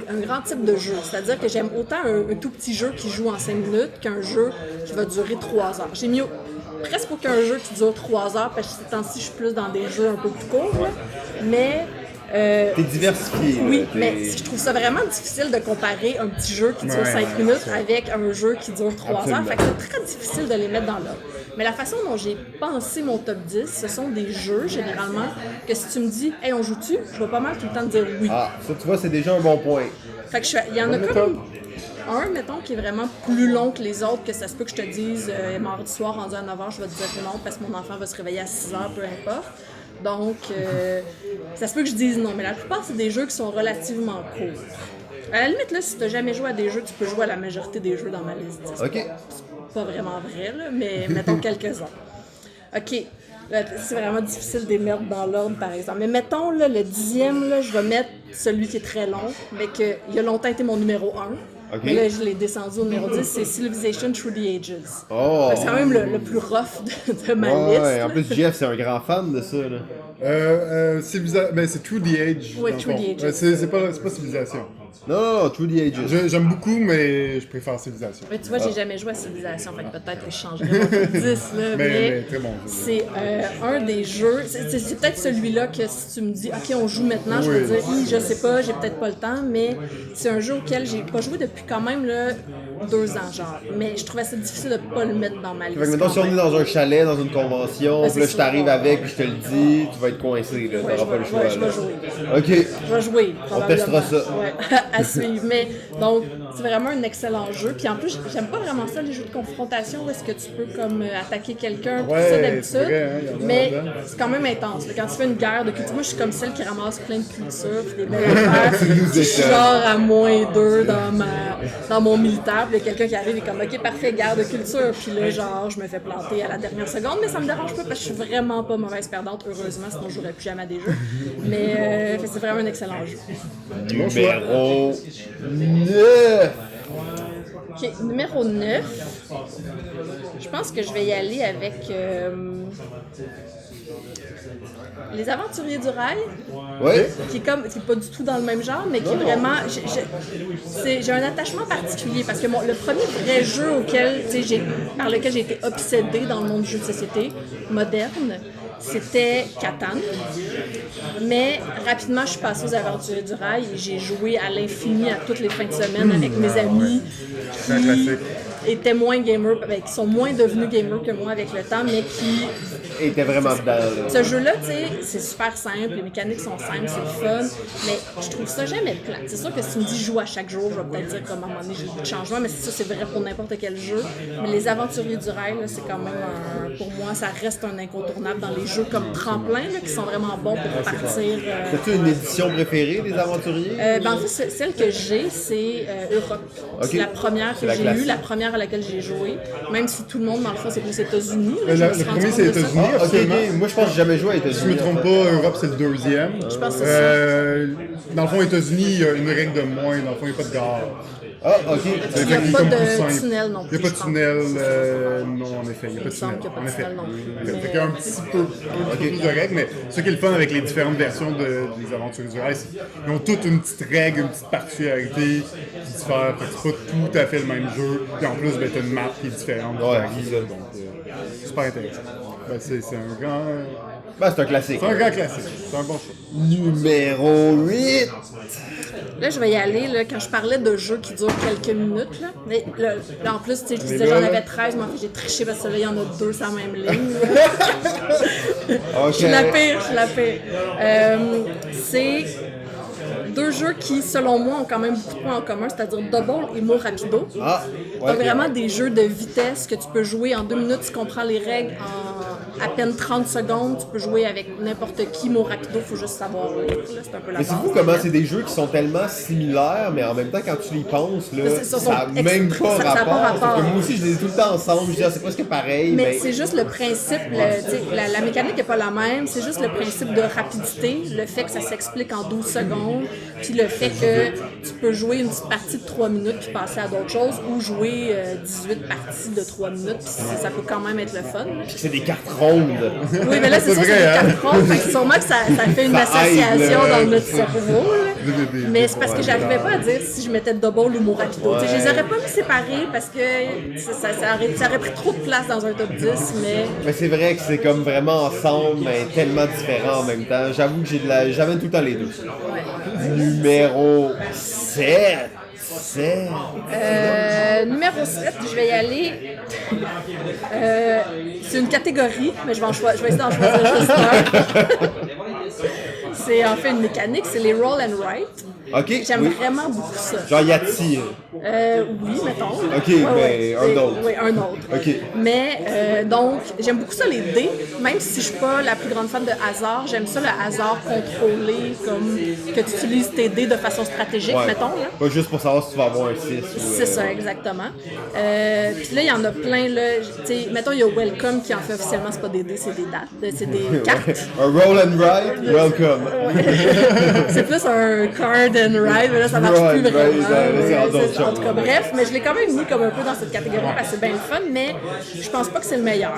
un grand type de jeu. C'est-à-dire que j'aime autant un tout petit jeu qui joue en 5 minutes qu'un jeu qui va durer 3 heures. J'ai mis presque aucun jeu qui dure 3 heures, parce que ces temps-ci, je suis plus dans des jeux un peu plus courts, là. Mais... T'es diversifié. Oui, là, mais je trouve ça vraiment difficile de comparer un petit jeu qui dure 5 minutes avec un jeu qui dure 3 heures. Absolument. Fait que c'est très difficile de les mettre dans l'ordre. Mais la façon dont j'ai pensé mon top 10, ce sont des jeux, généralement, que si tu me dis « Hey, on joue-tu? » Je vais pas mal tout le temps te dire oui. Ah, ça, tu vois, c'est déjà un bon point. Fait que il y en a comme un, mettons, qui est vraiment plus long que les autres, que ça se peut que je te dise mardi soir, rendu à 9h, je vais te dire non, parce que mon enfant va se réveiller à 6h, peu importe. Donc, ça se peut que je dise non, mais la plupart, c'est des jeux qui sont relativement courts. À la limite, là, si tu n'as jamais joué à des jeux, tu peux jouer à la majorité des jeux dans ma liste. C'est OK. pas vraiment vrai, là, mais mettons quelques-uns. OK. Là, c'est vraiment difficile de les mettre dans l'ordre, par exemple. Mais mettons, là, le 10e, là, je vais mettre celui qui est très long, mais qui a longtemps été mon numéro 1. OK. Mais là, je l'ai descendu au numéro 10, c'est Civilization Through the Ages. Oh. C'est quand même le plus rough de ma liste. Ouais, en plus, Jeff, c'est un grand fan de ça, là. Ben, c'est True the Age. Ouais, dans le True the fond. Ages. C'est pas Civilisation. Non, True the Ages. J'aime beaucoup, mais je préfère Civilisation. Mais tu vois, j'ai jamais joué à Civilization, fait que peut-être que je changerais mon top 10, là, Mais très bon jeu. c'est un des jeux, c'est peut-être celui-là que si tu me dis, OK, on joue maintenant, je vais Oui. dire, je sais pas, j'ai peut-être pas le temps, mais c'est un jeu auquel j'ai pas joué depuis quand même là, 2 ans, genre. Mais je trouvais ça difficile de pas le mettre dans ma liste. Fait que maintenant, si on est dans un chalet, dans une convention, Ben, puis là, c'est je ça. t'arrive avec, puis je te le dis, tu vas être coincé, là. Ouais, T'auras pas le choix, je là. vais jouer. OK. Je vais jouer, probablement. testera ça. Ouais, à suivre. Mais donc, c'est vraiment un excellent jeu. Puis en plus, j'aime pas vraiment ça, les jeux de confrontation, où est-ce que tu peux comme attaquer quelqu'un, tout Ouais, ça c'est d'habitude. vrai, hein, y en a Mais là-dedans. c'est quand même intense. Là. Quand tu fais une guerre de culture, moi, je suis comme celle qui ramasse plein de cultures, puis des belles affaires. Puis je suis étonnes. genre à -2 dans mon militaire. Puis il y a quelqu'un qui arrive et comme, OK, parfait, guerre de culture. Puis là, genre, je me fais planter à la dernière seconde. Mais ça me dérange pas parce que je suis vraiment pas mauvaise perdante, heureusement, sinon je jouerais plus jamais à des jeux. Mais c'est vraiment un excellent jeu. Numéro 9. OK, numéro 9. Je pense que je vais y aller avec Les Aventuriers du Rail, Ouais. qui est pas du tout dans le même genre, mais qui est vraiment... J'ai un attachement particulier parce que le premier vrai jeu par lequel j'ai été obsédée dans le monde du jeu de société moderne, c'était Catan. Mais rapidement, je suis passée aux Aventuriers du Rail et j'ai joué à l'infini à toutes les fins de semaine avec mes amis C'est un classique. étaient moins gamers, qui sont moins devenus gamers que moi avec le temps, mais qui... Et t'es vraiment dedans, là. Ce jeu-là, tu sais, c'est super simple, les mécaniques sont simples, c'est le fun, mais je trouve ça jamais plate. C'est sûr que si tu me dis joue à chaque jour, je vais peut-être dire comme à un moment donné j'ai beaucoup de changements, mais c'est vrai pour n'importe quel jeu. Mais les Aventuriers du Rail, là, c'est quand même, pour moi, ça reste un incontournable dans les jeux comme Tremplin, là, qui sont vraiment bons pour partir. As-tu une édition préférée des Aventuriers? En fait, celle que j'ai, c'est Europe. Ok. C'est la première que C'est la j'ai classique. eue, la première à laquelle j'ai joué, même si tout le monde, dans le fond, c'est plus États-Unis. là, Le je me suis rendu premier, compte c'est de ça. États-Unis. Ah, ok, absolument. ok. Moi, je pense que j'ai jamais joué à Si je États-Unis. me trompe pas, Europe c'est le deuxième. Je pense que c'est ça. Dans le fond, États-Unis, il y a une règle de moins. Dans le fond, il n'y a pas de gare. Ah, ok. Il n'y a Fait qu'il est pas comme de plus simple. tunnel non Il plus. n'y a pas de je pense. tunnel, non, en effet. Il n'y a pas de Il me semble tunnel. qu'il y a pas En de effet. tunnel non plus. Fait qu'il y a un petit peu plus de règles, mais ce qui est le fun avec les différentes versions des Aventures du Rail, c'est qu'ils ont toutes une petite règle, une petite particularité qui diffère. Fait que c'est pas tout à fait le même jeu. Puis en plus, ben, t'as une map qui est différente. Ouais, Paris, c'est ça. donc, super intéressant. Ben, c'est un grand... Ben, c'est un classique. C'est un grand classique. C'est un bon choix. Numéro 8. Là, je vais y aller, là, quand je parlais de jeux qui durent quelques minutes. Là, mais, là, en plus, tu sais, je Mais disais là, j'en là- avais 13, mais en fait, j'ai triché parce que là, il y en a deux sur la même ligne. Ok. Je suis la pire. C'est deux jeux qui, selon moi, ont quand même beaucoup de points en commun, c'est-à-dire Double et Mo Rapido. Ah, ouais. Donc vraiment des jeux de vitesse que tu peux jouer en 2 minutes, tu comprends les règles en à peine 30 secondes, tu peux jouer avec n'importe qui. Mo Rapido, faut juste savoir lire, là, c'est un peu la Mais c'est base. fou comment c'est des jeux qui sont tellement similaires, mais en même temps, quand tu y penses, là, Ça, ça n'a sont même ex- pas ça a pas rapport. rapport. Parce que moi aussi, je les ai tout le temps ensemble. Je dis, ah, c'est presque pareil. Mais c'est juste le principe, tu sais, la mécanique n'est pas la même, c'est juste le principe de rapidité, le fait que ça s'explique en 12 secondes, puis le fait que tu peux jouer une petite partie de 3 minutes puis passer à d'autres choses, ou jouer 18 parties de 3 minutes, puis ça peut quand même être le fun. C'est des cartes rondes. Oui, mais là, c'est C'est ça, vrai, c'est des hein? cartes rondes, fait que sûrement que ça fait une Ça association aide, là. dans notre cerveau. là. Des- Mais c'est parce que j'arrivais pas à dire si je mettais Double ou Mo Rapido. Tu sais, je les aurais pas mis séparés parce que ça aurait pris trop de place dans un top 10, mais... Mais c'est vrai que c'est comme vraiment ensemble, mais tellement différents en même temps. J'avoue que j'amène tout le temps les deux. Numéro 7. Numéro 7, je vais y aller. C'est une catégorie, mais je vais essayer d'en choisir juste un. C'est en fait une mécanique, c'est les roll and write. Ok. J'aime Oui. vraiment beaucoup ça. Genre Yahtzee. Oui, mettons. Ok, mais un autre. Oui, un autre. Ok. Mais donc, j'aime beaucoup ça les dés, même si je suis pas la plus grande fan de hasard, j'aime ça le hasard contrôlé, comme que tu utilises tes dés de façon stratégique, Ouais. mettons. Là. Pas juste pour savoir si tu vas avoir un 6. C'est ça, exactement. Puis là, il y en a plein, là. Tu sais, mettons, il y a Welcome qui en fait officiellement, c'est pas des dés, c'est des dates, c'est des cartes. Un roll and write, welcome. C'est plus un card and ride, mais là, ça marche plus Right, vraiment. right, c'est en d'autres En tout cas, choses. bref, mais je l'ai quand même mis comme un peu dans cette catégorie parce que c'est bien le fun, mais je pense pas que c'est le meilleur.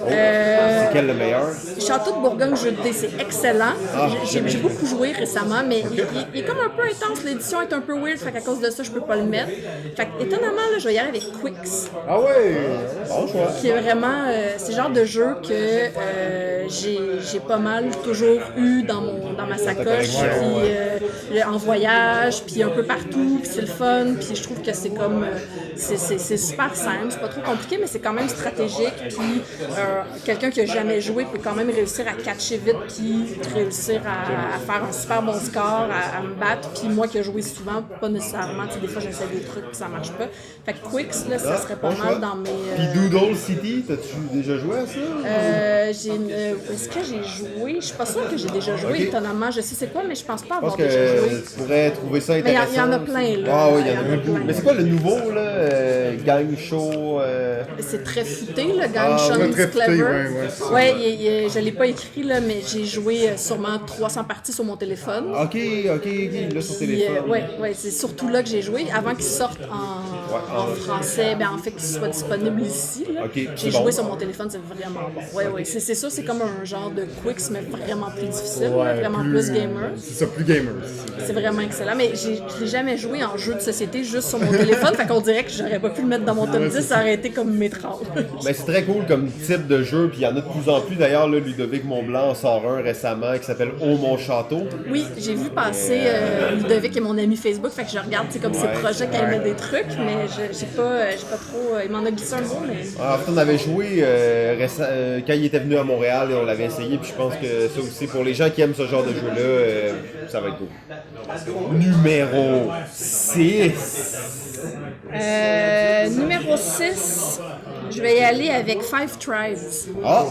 C'est quel le meilleur? Château de Bourgogne jeu de dés, c'est excellent. Ah, J'ai beaucoup joué récemment, mais il est comme un peu intense. L'édition est un peu weird, fait qu'à cause de ça, je peux pas le mettre. Fait que, étonnamment, là, je vais y aller avec Quicks, Ah ouais! Bon choix. qui est vraiment... c'est le genre de jeu que j'ai pas mal toujours eu dans ma sacoche, puis en voyage, puis un peu partout, puis c'est le fun, puis je trouve que c'est comme... c'est super simple, c'est pas trop compliqué, mais c'est quand même stratégique, puis quelqu'un qui a jamais joué peut quand même réussir à catcher vite, puis réussir à faire un super bon score, à me battre, puis moi qui ai joué souvent, pas nécessairement, tu sais, des fois j'essaie des trucs, puis ça marche pas. Fait que Quicks, là, ça serait pas bon choix. mal dans mes... Puis Doodle City, t'as-tu déjà joué à ça? Est-ce que j'ai joué? Je suis pas sûre que j'ai déjà joué, Ok. étonnamment. Je sais c'est quoi, mais je pense pas Je pense avoir que déjà tu pourrais trouver ça Mais intéressant. il y en a plein, là. Ah oui, il y en a plein. beaucoup. Mais c'est quoi le nouveau, là? Gang Show? C'est très futé, le Gang Sean ouais, is très futé, Clever. ouais, c'est ça. Ouais, je l'ai pas écrit, là, mais j'ai joué sûrement 300 parties sur mon téléphone. Ok, là, sur téléphone. Ouais, c'est surtout là que j'ai joué. Avant qu'il sorte en français, ben en fait qu'il soit disponible ici. Là. Ok, c'est J'ai bon. joué sur mon téléphone, c'est vraiment bon. Ouais, c'est sûr, c'est comme un genre de Quicks, mais vraiment plus difficile, là, vraiment plus gamer. C'est ça, plus gamer. C'est vraiment excellent, mais je l'ai jamais joué en jeu de société juste sur mon téléphone, fait qu'on dirait que j'aurais pas pu le mettre dans mon top 10, ça aurait été comme métrange. Ben, c'est très cool comme type de jeu, puis il y en a de plus en plus. D'ailleurs, là, Ludovic Montblanc en sort un récemment qui s'appelle Oh mon château. Oui, j'ai vu passer Ludovic est mon ami Facebook, fait que je regarde comme ses projets quand il met des trucs, mais j'ai pas trop. Il m'en a glissé un mot, mais. En fait, on avait joué quand il était venu à Montréal et on l'avait essayé, puis je pense que ça aussi, pour les gens qui aiment ce genre de jeu-là, ça va être cool. Numéro 6. Numéro 6, je vais y aller avec Five Tribes. Ah!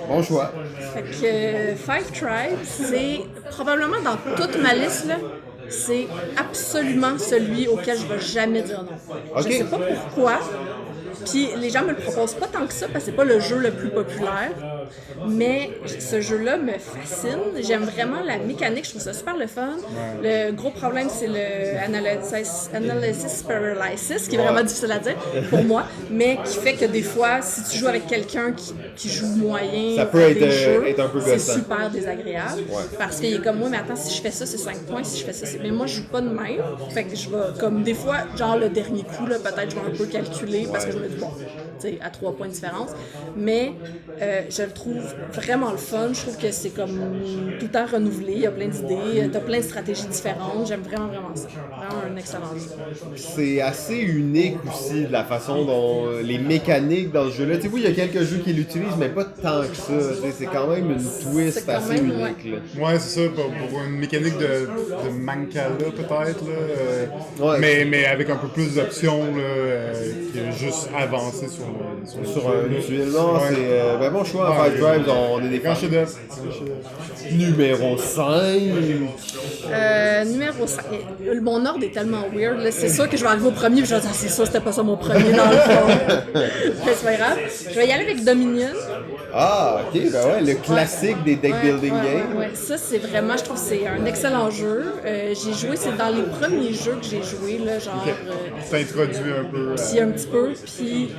Bon choix. Fait que Five Tribes, c'est probablement dans toute ma liste, là, c'est absolument celui auquel je vais jamais dire non. Ok. Je sais pas pourquoi. Puis les gens me le proposent pas tant que ça parce que c'est pas le jeu le plus populaire. Mais ce jeu-là me fascine. J'aime vraiment la mécanique, je trouve ça super le fun. Le gros problème, c'est le analysis paralysis, qui est vraiment difficile à dire pour moi, mais qui fait que des fois, si tu joues avec quelqu'un qui joue moyen, ça peut être un peu c'est gossant. super désagréable. Parce qu'il est comme moi, mais attends, si je fais ça, c'est 5 points, si je fais ça, c'est. Mais moi, je joue pas de même. Fait que je vais, comme des fois, genre le dernier coup, là, peut-être je vais un peu calculer parce que je me dis, bon, tu sais, à 3 points de différence. Mais je le trouve vraiment le fun. Je trouve que c'est comme tout le temps renouvelé. Il y a plein d'idées. T'as plein de stratégies différentes. J'aime vraiment ça. Vraiment un excellent jeu. C'est assez unique aussi de la façon dont les mécaniques dans ce jeu-là. Tu sais, oui, il y a quelques jeux qui l'utilisent, mais pas tant que ça. Tu sais, c'est quand même une twist C'est quand assez même, unique. Là. Ouais, c'est ça, pour une mécanique de Mancala peut-être, là, Ouais. mais avec un peu plus d'options que juste avancer Sur un visuel, non, Ouais. c'est ben bon choix. Five Drives, on est des fans. Grand chef-d'œuvre. Numéro 5. Numéro 5. Mon ordre est tellement weird. Là. C'est sûr que je vais arriver au premier et je vais dire, c'est sûr, c'était pas ça mon premier dans le fond. Mais c'est pas grave. Je vais y aller avec Dominion. Ah, ok, ben ouais, le classique des deck building games. Ouais. Ça, c'est vraiment, je trouve que c'est un excellent jeu. J'ai joué, c'est dans les premiers jeux que j'ai joué, là, genre. T'introduis un peu. Puis un petit peu, puis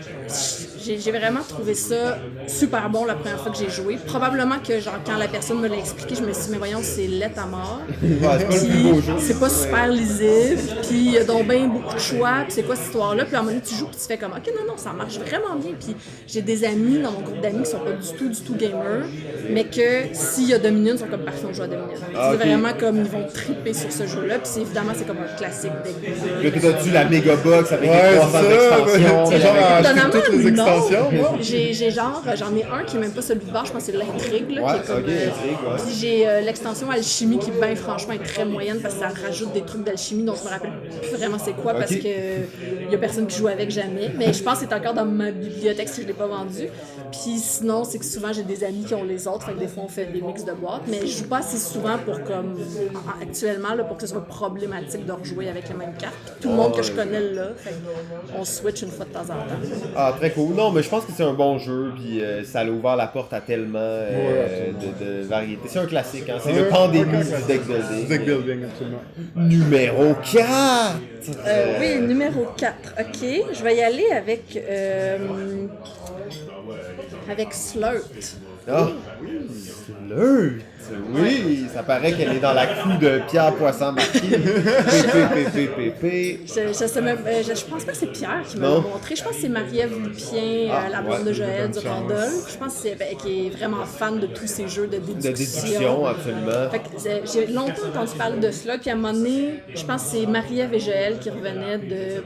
j'ai vraiment trouvé ça super bon la première fois que j'ai joué. Probablement que genre quand la personne me l'a expliqué, je me suis dit mais voyons, c'est laid à mort. Ouais, c'est pas le plus beau jeu. C'est pas super lisible, puis il y a donc bien beaucoup de choix, puis c'est quoi cette histoire-là, puis à un moment donné tu joues puis tu fais comme ok non, ça marche vraiment bien, puis j'ai des amis dans mon groupe d'amis qui sont pas du tout gamers, mais que s'il y a Dominion, ils sont comme parfait on joue à Dominion. Ah, C'est ok. vraiment comme ils vont triper sur ce jeu-là, puis évidemment c'est comme un classique deck building. Là, t'as-tu la méga box avec Ouais, les 300 c'est ça, extensions. c'est genre à acheter Étonnamment, toutes les non. extensions. moi. J'en ai un qui est même pas celui de base, je pense que c'est l'intrigue. Là, Ouais, qui est comme, ok, l'intrigue, ouais. Puis j'ai l'extension alchimie qui, ben franchement, est très moyenne parce que ça rajoute des trucs d'alchimie dont je me rappelle plus vraiment c'est quoi parce Ok. que y a personne qui joue avec jamais. Mais je pense que c'est encore dans ma bibliothèque si je l'ai pas vendu. Puis sinon, c'est que souvent j'ai des amis qui ont les autres, fait que des fois on fait des mix de boîtes. Mais je joue pas assez souvent pour comme actuellement là, pour que ce soit problématique de rejouer avec les mêmes cartes. Tout le monde que je connais là, fait on switch une fois de temps en temps. Ah, très cool. Non, mais je pense que c'est un bon jeu, puis ça a ouvert la porte à tellement de variétés. C'est un classique, hein. C'est le pandémie du deck building. Deck building, absolument. Numéro 4. Oui, numéro 4. OK, je vais y aller avec Slurt. Ah, Slurt. Oui, ça paraît qu'elle est dans la coue de Pierre Poisson-Marquis. PPPPP. Je sais même, je pense pas que c'est Pierre qui m'a Non. montré. Je pense que c'est Marie-Ève Lupien, la blonde de Joël du Randolph. Je pense que c'est qui est vraiment fan de tous ces jeux de déduction. De déduction, absolument. Fait que j'ai longtemps entendu parler de cela, puis à un moment donné, je pense que c'est Marie-Ève et Joël qui revenaient de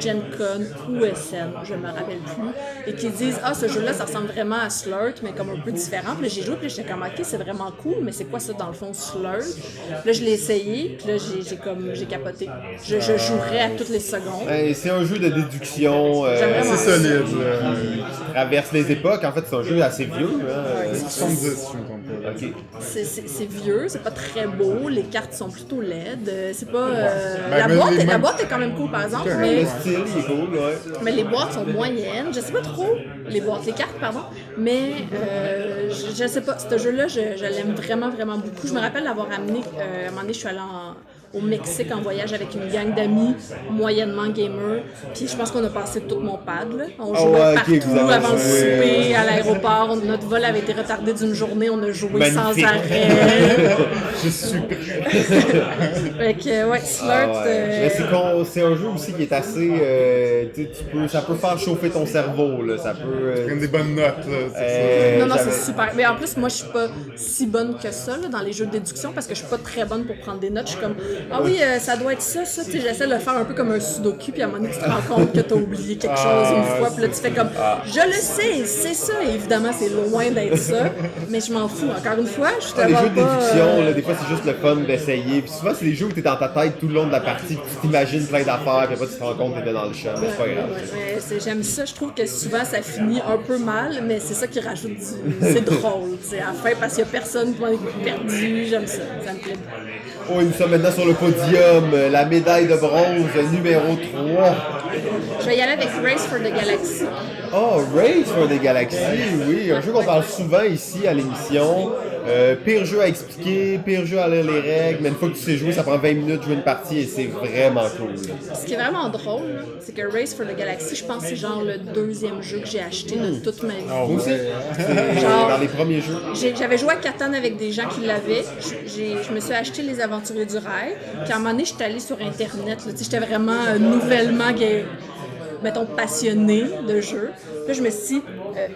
Gen Con ou SN, je ne me rappelle plus, et qui disent « Ah, ce jeu-là, ça ressemble vraiment à Slurt, mais comme un peu différent. » Puis là, j'ai joué, puis j'étais comme « Ok, c'est vraiment cool, mais c'est quoi ça, dans le fond, Slurt? » Puis là, je l'ai essayé, puis là, j'ai capoté. Je jouerais à toutes les secondes. Hey, c'est un jeu de déduction. J'aime vraiment C'est solide. traverse les époques. En fait, c'est un jeu assez vieux. Hein. 70, si je me trompe pas. Ok. C'est vieux, c'est pas très beau, les cartes sont plutôt laides, c'est pas... Ben, la boîte est quand même cool par exemple, Le mais, style, il est cool, ouais. mais les boîtes sont moyennes, je sais pas trop, les cartes, pardon, mais je sais pas, ce jeu-là, je l'aime vraiment, vraiment beaucoup. Je me rappelle l'avoir amené, à un moment donné, je suis allée au Mexique en voyage avec une gang d'amis moyennement gamers. Puis je pense qu'on a passé tout mon pad. Là. On jouait partout avant le souper, à l'aéroport. Notre vol avait été retardé d'une journée. On a joué sans arrêt. Je suis prêt. Fait que, ouais, Slurt... Mais c'est un jeu aussi qui est assez... ça peut faire chauffer ton cerveau. Là. Ça peut... Prendre des bonnes notes. Là, non, c'est super. Mais en plus, moi, je suis pas si bonne que ça là, dans les jeux de déduction parce que je suis pas très bonne pour prendre des notes. Je suis comme... Ah oui, ça doit être ça. Tu sais, j'essaie de le faire un peu comme un sudoku, puis à un moment donné, tu te rends compte que t'as oublié quelque chose une fois, puis là, tu fais comme, je le sais, c'est ça. Et évidemment, c'est loin d'être ça, mais je m'en fous. Encore une fois, je te les jeux de pas... déduction, là, des fois, c'est juste le fun d'essayer. Puis souvent, c'est des jeux où t'es dans ta tête tout le long de la partie, puis tu t'imagines plein d'affaires, puis après, tu te rends compte que t'es dans le champ, mais c'est pas grave. J'aime ça. Je trouve que souvent, ça finit un peu mal, mais c'est ça qui rajoute du... C'est drôle, tu sais, à la fin, parce qu'il y a personne qui est perdu. J'aime ça. Ça me plaît. Oh, nous sommes maintenant sur le podium, la médaille de bronze numéro 3. Je vais y aller avec Race for the Galaxy. Oh, Race for the Galaxy, oui, un jeu qu'on parle souvent ici à l'émission. Pire jeu à expliquer, pire jeu à lire les règles, mais une fois que tu sais jouer, ça prend 20 minutes de jouer une partie et c'est vraiment cool. Ce qui est vraiment drôle, c'est que Race for the Galaxy, je pense que c'est genre le deuxième jeu que j'ai acheté de toute ma vie. Moi aussi, Genre, dans les premiers jeux. J'avais joué à Catan avec des gens qui l'avaient. Je me suis acheté Les Aventuriers du Rail. Puis à un moment donné, j'étais allée sur Internet. J'étais vraiment nouvellement mettons, passionnée de jeu. Puis je me suis dit,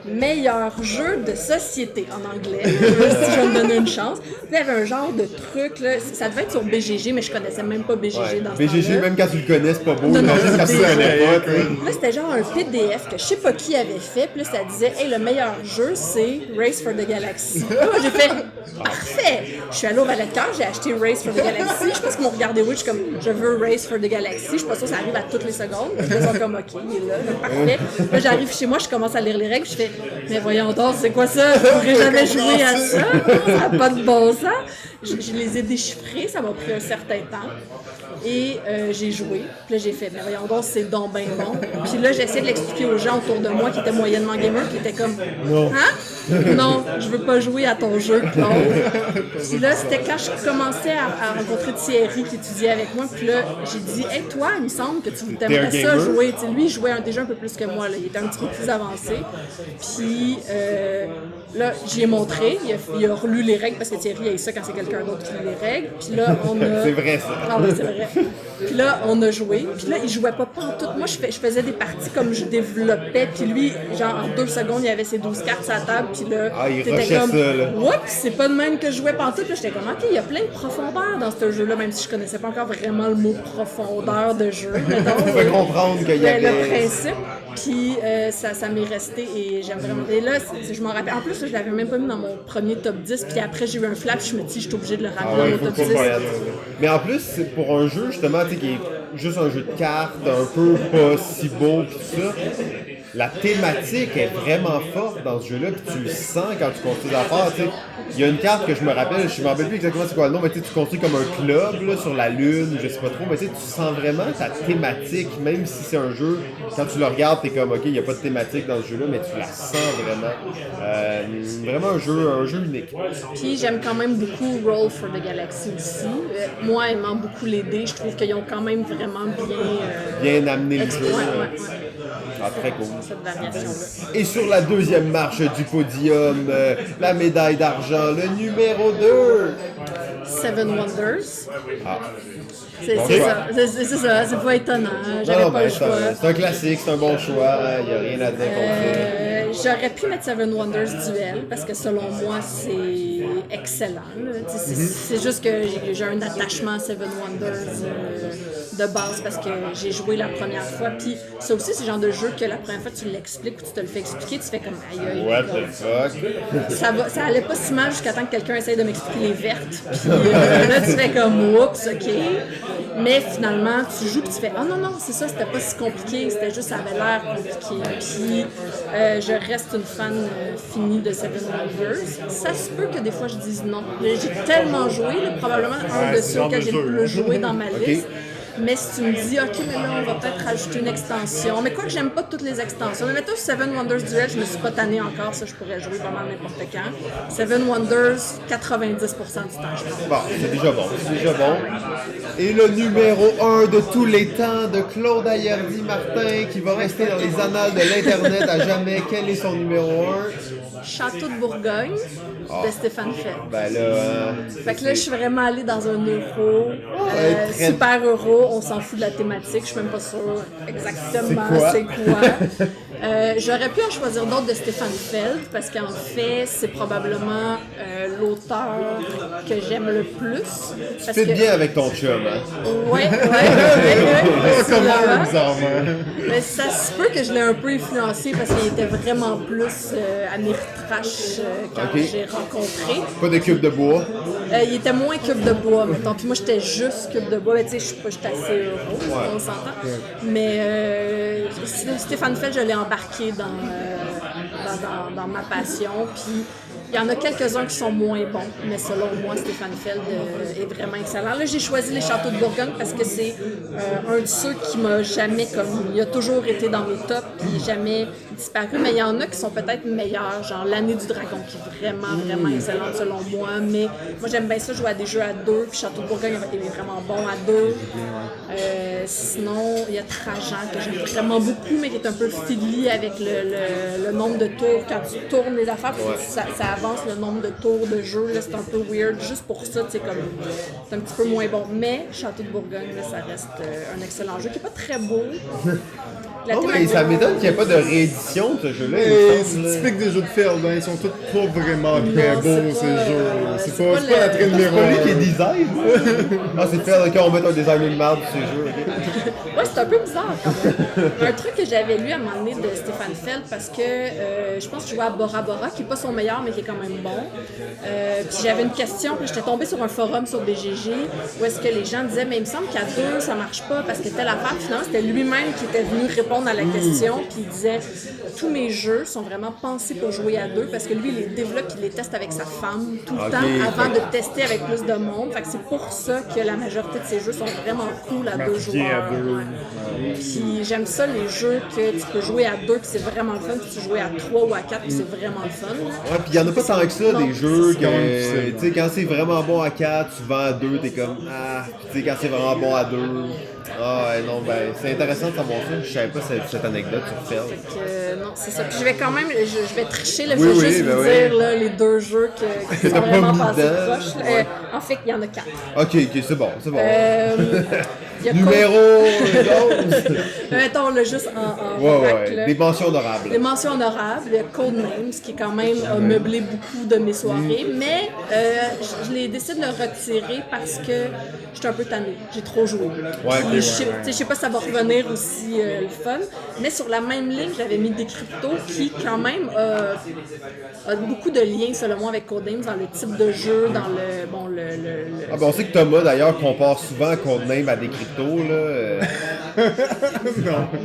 meilleur jeu de société en anglais. Je me suis dit, je vais me donner une chance. Puis il y avait un genre de truc, là, ça devait être sur BGG, mais je connaissais même pas BGG dans ce BGG, temps-là. même quand tu le connais, c'est pas beau. Non, Juste quand tu le connais pas. Là, c'était genre un PDF que je sais pas qui avait fait. Puis là, ça disait, hey, le meilleur jeu, c'est Race for the Galaxy. Là, moi, j'ai fait, parfait. Je suis allée au Valet de Cœur, j'ai acheté Race for the Galaxy. Je pense qu'ils m'ont regardé, oui, je suis comme, je veux Race for the Galaxy. Je suis pas sûre que ça arrive à toutes les secondes. Ils sont comme, OK, il est là, donc parfait. Là, j'arrive chez moi, je commence à lire les règles. Je fais, mais voyons donc, c'est quoi ça? Je pourrais jamais jouer à ça. Ça n'a pas de bon sens. Je les ai déchiffrés, ça m'a pris un certain temps. Et j'ai joué. Puis là, j'ai fait, mais voyons donc, c'est donc ben bon. Puis là, j'essayais de l'expliquer aux gens autour de moi qui étaient moyennement gamers, qui étaient comme, hein? Non, je veux pas jouer à ton jeu, Claude. Puis là, c'était quand je commençais à rencontrer Thierry qui étudiait avec moi. Puis là, j'ai dit, hey, toi, il me semble que tu t'aimerais ça jouer. T'sais, lui, il jouait déjà un peu plus que moi. Là. Il était un petit peu plus avancé. Puis là, j'y ai montré. Il a relu les règles parce que Thierry, il a eu ça quand c'est quelqu'un d'autre qui lit les règles. Puis là, on a. C'est vrai, ça. Ah oui, c'est vrai. Puis là, on a joué. Puis là, il jouait pas pantoute. Moi, je faisais des parties comme je développais. Puis lui, genre, en 2 secondes, il avait ses 12 cartes sur la table. Puis là, il t'étais rushait comme, ça, là. oups, c'est pas de même que je jouais pantoute. Puis là, j'étais comme, OK, il y a plein de profondeur dans ce jeu-là, même si je connaissais pas encore vraiment le mot profondeur de jeu. Tu peux comprendre qu'il y avait... Le principe. Puis ça m'est resté et j'aime vraiment. Et là, je m'en rappelle. En plus, je l'avais même pas mis dans mon premier top 10. Puis après, j'ai eu un flap. Je me dis, je suis obligée de le ramener dans mon top 10. Mais en plus, c'est pour un jeu, justement, tu sais, qui est juste un jeu de cartes, un peu pas si beau, pis tout ça. La thématique est vraiment forte dans ce jeu-là, puis tu le sens quand tu construis des affaires. Tu sais. Il y a une carte que je me rappelle, je me rappelle plus exactement c'est quoi le nom, mais tu construis comme un club là, sur la lune, je sais pas trop, mais tu sens vraiment ta thématique, même si c'est un jeu, quand tu le regardes, t'es comme ok, il n'y a pas de thématique dans ce jeu-là, mais tu la sens vraiment. Vraiment un jeu unique. Puis j'aime quand même beaucoup Roll for the Galaxy aussi. Moi, aimant beaucoup les dés, je trouve qu'ils ont quand même vraiment bien amené le jeu. Ouais. Ah, très cool. Cette variation-là. Et sur la deuxième marche du podium, la médaille d'argent, le numéro 2. Seven Wonders. Ah. C'est ça, c'est pas étonnant. J'avais pas le choix. C'est un classique, c'est un bon choix, il n'y a rien à dire contre ça. J'aurais pu mettre Seven Wonders Duel parce que selon moi, c'est excellent. C'est juste que j'ai un attachement à Seven Wonders de base parce que j'ai joué la première fois. Puis ça aussi, c'est le genre de jeu que la première fois tu l'expliques ou tu te le fais expliquer, tu fais comme aïe aïe. What the fuck? Ça allait pas si mal jusqu'à temps que quelqu'un essaye de m'expliquer les vertes. Puis là, tu fais comme oups, ok. Mais finalement, tu joues et tu fais ah non, c'est ça, c'était pas si compliqué, c'était juste ça avait l'air compliqué. Puis je reste une fan finie de Seven Wonders. Ça se peut que des fois je dise non. J'ai tellement joué, là, probablement un de ceux que j'ai le plus joué dans ma liste. Mais si tu me dis, OK, mais là, on va peut-être rajouter une extension. Mais quoi que j'aime pas toutes les extensions. Mais mettons, Seven Wonders Duel, je me suis pas tannée encore. Ça, je pourrais jouer vraiment n'importe quand. Seven Wonders, 90% du temps, je pense. Bon, c'est déjà bon. Et le numéro 1 de tous les temps de Claude Ayerdi Martin, qui va rester dans les annales de l'Internet à jamais. Quel est son numéro 1? Château de Bourgogne de Stéphane Feld. Ben là... Fait que là, je suis vraiment allée dans un euro, super euro, on s'en fout de la thématique, je suis même pas sûre exactement c'est quoi. J'aurais pu en choisir d'autres de Stéphane Feld, parce qu'en fait, c'est probablement l'auteur que j'aime le plus. Tu fais bien avec ton chum, hein? Ouais. Comment, bizarrement? Mais ça se peut que je l'ai un peu influencé parce qu'il était vraiment plus Ameritrash quand j'ai rencontré. Pas de cube de bois? Il était moins cube de bois, mettons. Puis moi, j'étais juste cube de bois. Mais tu sais, j'étais assez heureux, on s'entend. Mais Stéphane Feld, je l'ai embarqué dans ma passion. Puis il y en a quelques-uns qui sont moins bons, mais selon moi, Stéphane Feld est vraiment excellent. Là, j'ai choisi les Châteaux de Bourgogne parce que c'est un de ceux qui m'a jamais comme... Il a toujours été dans mes tops, puis jamais disparu. Mais il y en a qui sont peut-être meilleurs, genre L'Année du Dragon, qui est vraiment excellente selon moi. Mais moi, j'aime bien ça jouer à des jeux à deux, puis Château de Bourgogne est vraiment bon à deux. Sinon, il y a Trajan, que j'aime vraiment beaucoup, mais qui est un peu fiddly avec le nombre de tours. Quand tu tournes les affaires, ça avance le nombre de tours de jeu, là, c'est un peu weird. Juste pour ça, c'est un petit peu moins bon. Mais Château de Bourgogne, là, ça reste un excellent jeu qui n'est pas très beau. Mais ça m'étonne qu'il n'y ait pas de réédition de ce jeu-là. C'est typique des jeux de Feld, hein. Ils sont tous pas vraiment très beaux, ces jeux. C'est pas la traîne C'est numéro pas lui 1. qui est design. C'est Feld, ok, on met un design de merde sur ces jeux. Ouais, c'est un peu bizarre quand même. Un truc que j'avais lu à un moment donné de Stéphane Feld, parce que je pense que je jouais à Bora Bora, qui n'est pas son meilleur, mais qui est quand même bon. Puis j'avais une question, puis j'étais tombée sur un forum sur BGG, où est-ce que les gens disaient, mais il me semble qu'à deux, ça marche pas, parce que telle affaire. Finalement, c'était lui-même qui était venu répondre à la question, puis il disait, tous mes jeux sont vraiment pensés pour jouer à deux, parce que lui, il les développe, il les teste avec sa femme tout le temps, avant de tester avec plus de monde. Fait que c'est pour ça que la majorité de ces jeux sont vraiment cool à deux joueurs. Ouais. Puis j'aime ça, les jeux que tu peux jouer à deux, puis c'est vraiment le fun, puis tu joues à 3 ou à 4, puis c'est vraiment le fun. Ouais, puis il y en a pas tant que ça, des jeux que, tu sais, quand c'est vraiment bon à 4, tu vends à 2, t'es comme, tu sais, quand c'est vraiment bon à 2, non, ben, c'est intéressant de savoir ça, je savais pas cette anecdote sur Feld. Fait que, non, c'est ça. Puis je vais quand même, je vais tricher, là, je vais juste vous dire, là, les deux jeux qui sont vraiment passés proches. En fait, il y en a 4. Ok, c'est bon. Numéro 11. Mettons le juste en vrac, des mentions honorables. Des mentions honorables, il y a Codenames qui quand même a meublé beaucoup de mes soirées, mais je les décide de le retirer parce que je suis un peu tannée, j'ai trop joué. Je sais pas si ça va revenir aussi le fun, mais sur la même ligne, j'avais mis Décrypto qui quand même a beaucoup de liens selon moi avec Codenames dans le type de jeu, dans le... on sait que Thomas d'ailleurs compare souvent Codenames à Décrypto, là.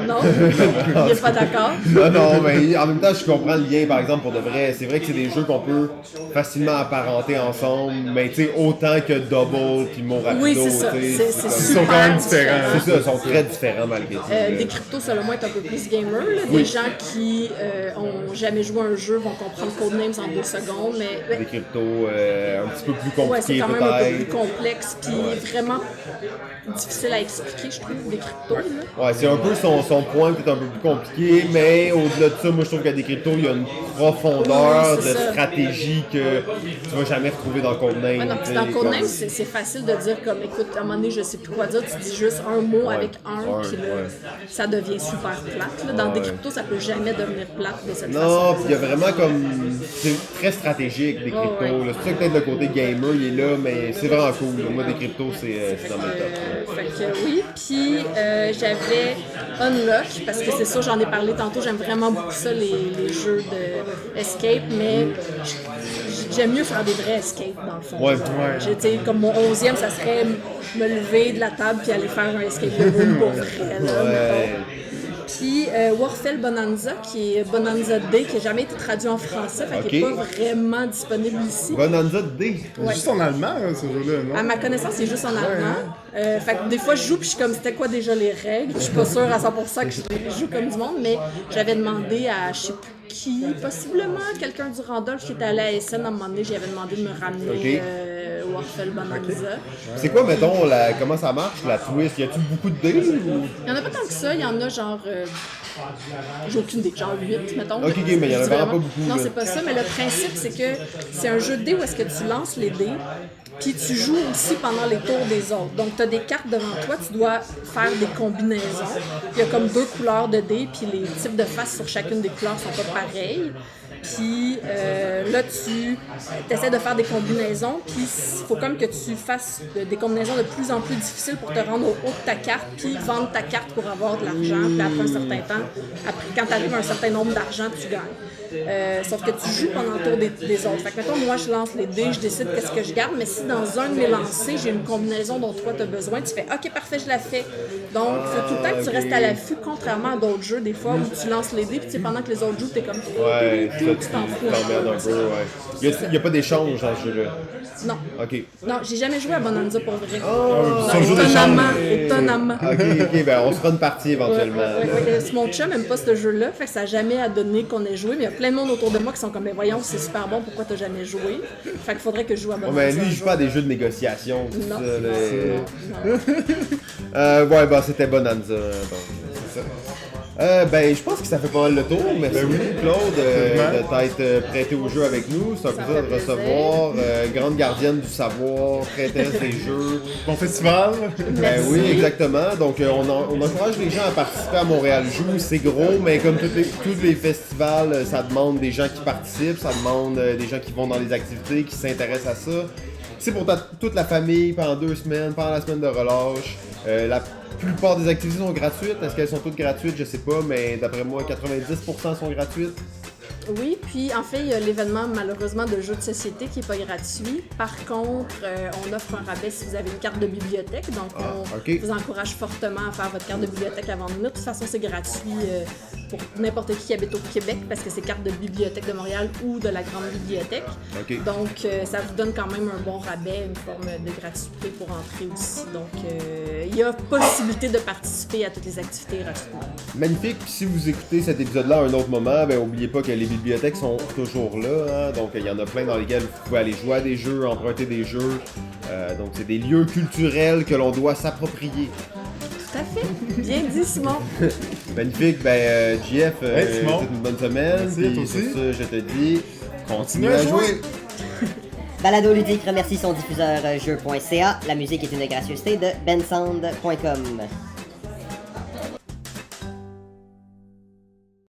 Non, il n'est pas d'accord. Non, mais en même temps, je comprends le lien, par exemple, pour de vrai. C'est vrai que c'est des jeux qu'on peut facilement apparenter ensemble, mais tu sais, autant que Double puis Mon Rapido. Oui, c'est ça. C'est ils sont quand même différents. C'est ça, ils sont très différents malgré tout. Décrypto, selon moi, est un peu plus gamer. Là. Des gens qui ont jamais joué à un jeu vont comprendre Codenames en 2 secondes, mais... Décrypto, un petit peu plus compliqué, c'est quand même peut-être. un peu plus complexe, puis vraiment difficile à expliquer, je trouve, Décrypto. Ouais, c'est un peu son point peut-être un peu plus compliqué, mais au-delà de ça, moi je trouve qu'à des cryptos, il y a une profondeur de stratégie que tu vas jamais retrouver dans Codename. Ouais, non, puis dans Codename, c'est facile de dire comme, écoute, à un moment donné, je sais plus quoi dire, tu dis juste un mot avec un, puis là, ça devient super plate. Là. Dans des cryptos, ça peut jamais devenir plate de cette façon. Non, puis il y a vraiment comme... C'est très stratégique, des cryptos. C'est pour ça que peut-être le côté gamer, il est là, mais c'est vraiment cool. Moi, des cryptos, c'est dans mes top. Fait que oui, puis j'avais Unlock, parce que c'est ça, j'en ai parlé tantôt, j'aime vraiment beaucoup ça, les jeux de escape, mais j'aime mieux faire des vrais escapes, dans le fond. Ouais. J'étais comme mon 11e, ça serait me lever de la table puis aller faire un escape room pour vrai, là, mettons. Puis Warfel Bonanza, qui est Bonanza D, qui n'a jamais été traduit en français, fait qu'il n'est pas vraiment disponible ici. Bonanza D? C'est juste en allemand, hein, ce jeu-là, non? À ma connaissance, c'est juste en allemand. Fait que des fois, je joue puis je suis comme, c'était quoi déjà les règles? Je suis pas sûre à 100% que je les joue comme du monde, mais j'avais demandé à je sais plus qui, possiblement quelqu'un du Randolph qui était allé à SN à un moment donné, j'avais demandé de me ramener Warfel Bonanza. C'est quoi, mettons, comment ça marche, la twist? Y a-tu beaucoup de dés? Ou... Il y en a pas tant que ça, il y en a genre... j'ai aucune idée, genre 8, mettons. Ok, mais il y en a vraiment pas beaucoup. Non, là. c'est pas ça, mais le principe, c'est que c'est un jeu de dés où est-ce que tu lances les dés, puis tu joues aussi pendant les tours des autres. Donc, tu as des cartes devant toi, tu dois faire des combinaisons. Il y a comme 2 couleurs de dés, puis les types de faces sur chacune des couleurs sont pas pareils. Puis là, tu essaies de faire des combinaisons, puis il faut comme que tu fasses des combinaisons de plus en plus difficiles pour te rendre au haut de ta carte, puis vendre ta carte pour avoir de l'argent. Puis après un certain temps, quand tu arrives à un certain nombre d'argent, tu gagnes. Sauf que tu joues pendant le tour des autres. Fait que mettons, moi, je lance les dés, je décide qu'est-ce que je garde, mais si dans un de mes lancers, j'ai une combinaison dont toi, tu as besoin, tu fais « Ok, parfait, je la fais ». Donc, il faut tout le temps que tu restes à l'affût, contrairement à d'autres jeux, des fois, où tu lances les dés, puis pendant que les autres jouent, t'es comme « Ouais, tu t'en fous. » un peu, ouais. Il y a pas d'échange dans ce jeu-là. Non. Ok. Non, j'ai jamais joué à Bonanza pour vrai. C'est un jeu d'échange. Étonnamment. Ok, ben on se fera une partie éventuellement. Ouais. Mon chum aime pas ce jeu-là, fait que ça n'a jamais à donner qu'on ait joué, mais il y a plein de monde autour de moi qui sont comme, mais voyons, c'est super bon, pourquoi t'as jamais joué? Fait qu'il faudrait que je joue à Bonanza. Mais lui, il joue pas à des jeux de négociation. Non. Ouais, bah c'était Bonanza. Donc, c'est ça. Ben, je pense que ça fait pas mal le tour. Merci Claude d'être prêté au jeu avec nous. C'est un plaisir de recevoir. Grande gardienne du savoir, prêtresse des jeux. Bon festival. Ben oui, exactement. Donc, on encourage les gens à participer à Montréal Joue. C'est gros, mais comme tous les festivals, ça demande des gens qui participent, ça demande des gens qui vont dans les activités, qui s'intéressent à ça. C'est pour toute la famille pendant 2 semaines, pendant la semaine de relâche. La plupart des activités sont gratuites. Est-ce qu'elles sont toutes gratuites? Je sais pas, mais d'après moi, 90% sont gratuites. Oui, puis en fait, il y a l'événement malheureusement de jeux de société qui n'est pas gratuit. Par contre, on offre un rabais si vous avez une carte de bibliothèque. Donc, on vous encourage fortement à faire votre carte de bibliothèque avant nous. De toute façon, c'est gratuit pour n'importe qui habite au Québec parce que c'est carte de bibliothèque de Montréal ou de la grande bibliothèque. Donc, ça vous donne quand même un bon rabais, une forme de gratuité pour entrer aussi. Donc, il y a possibilité de participer à toutes les activités gratuitement. Magnifique. Puis si vous écoutez cet épisode-là à un autre moment, ben n'oubliez pas que les bibliothèques sont toujours là. Hein? Donc, il y en a plein dans lesquels vous pouvez aller jouer à des jeux, emprunter des jeux. Donc, c'est des lieux culturels que l'on doit s'approprier. Tout à fait. Bien dit, Simon. Magnifique. Ben, JF, Simon. c'est une bonne semaine. Merci, toi aussi. Sur ce, je te dis, continue à jouer. Balado Ludique remercie son diffuseur jeu.ca. La musique est une gracieuseté de bensound.com.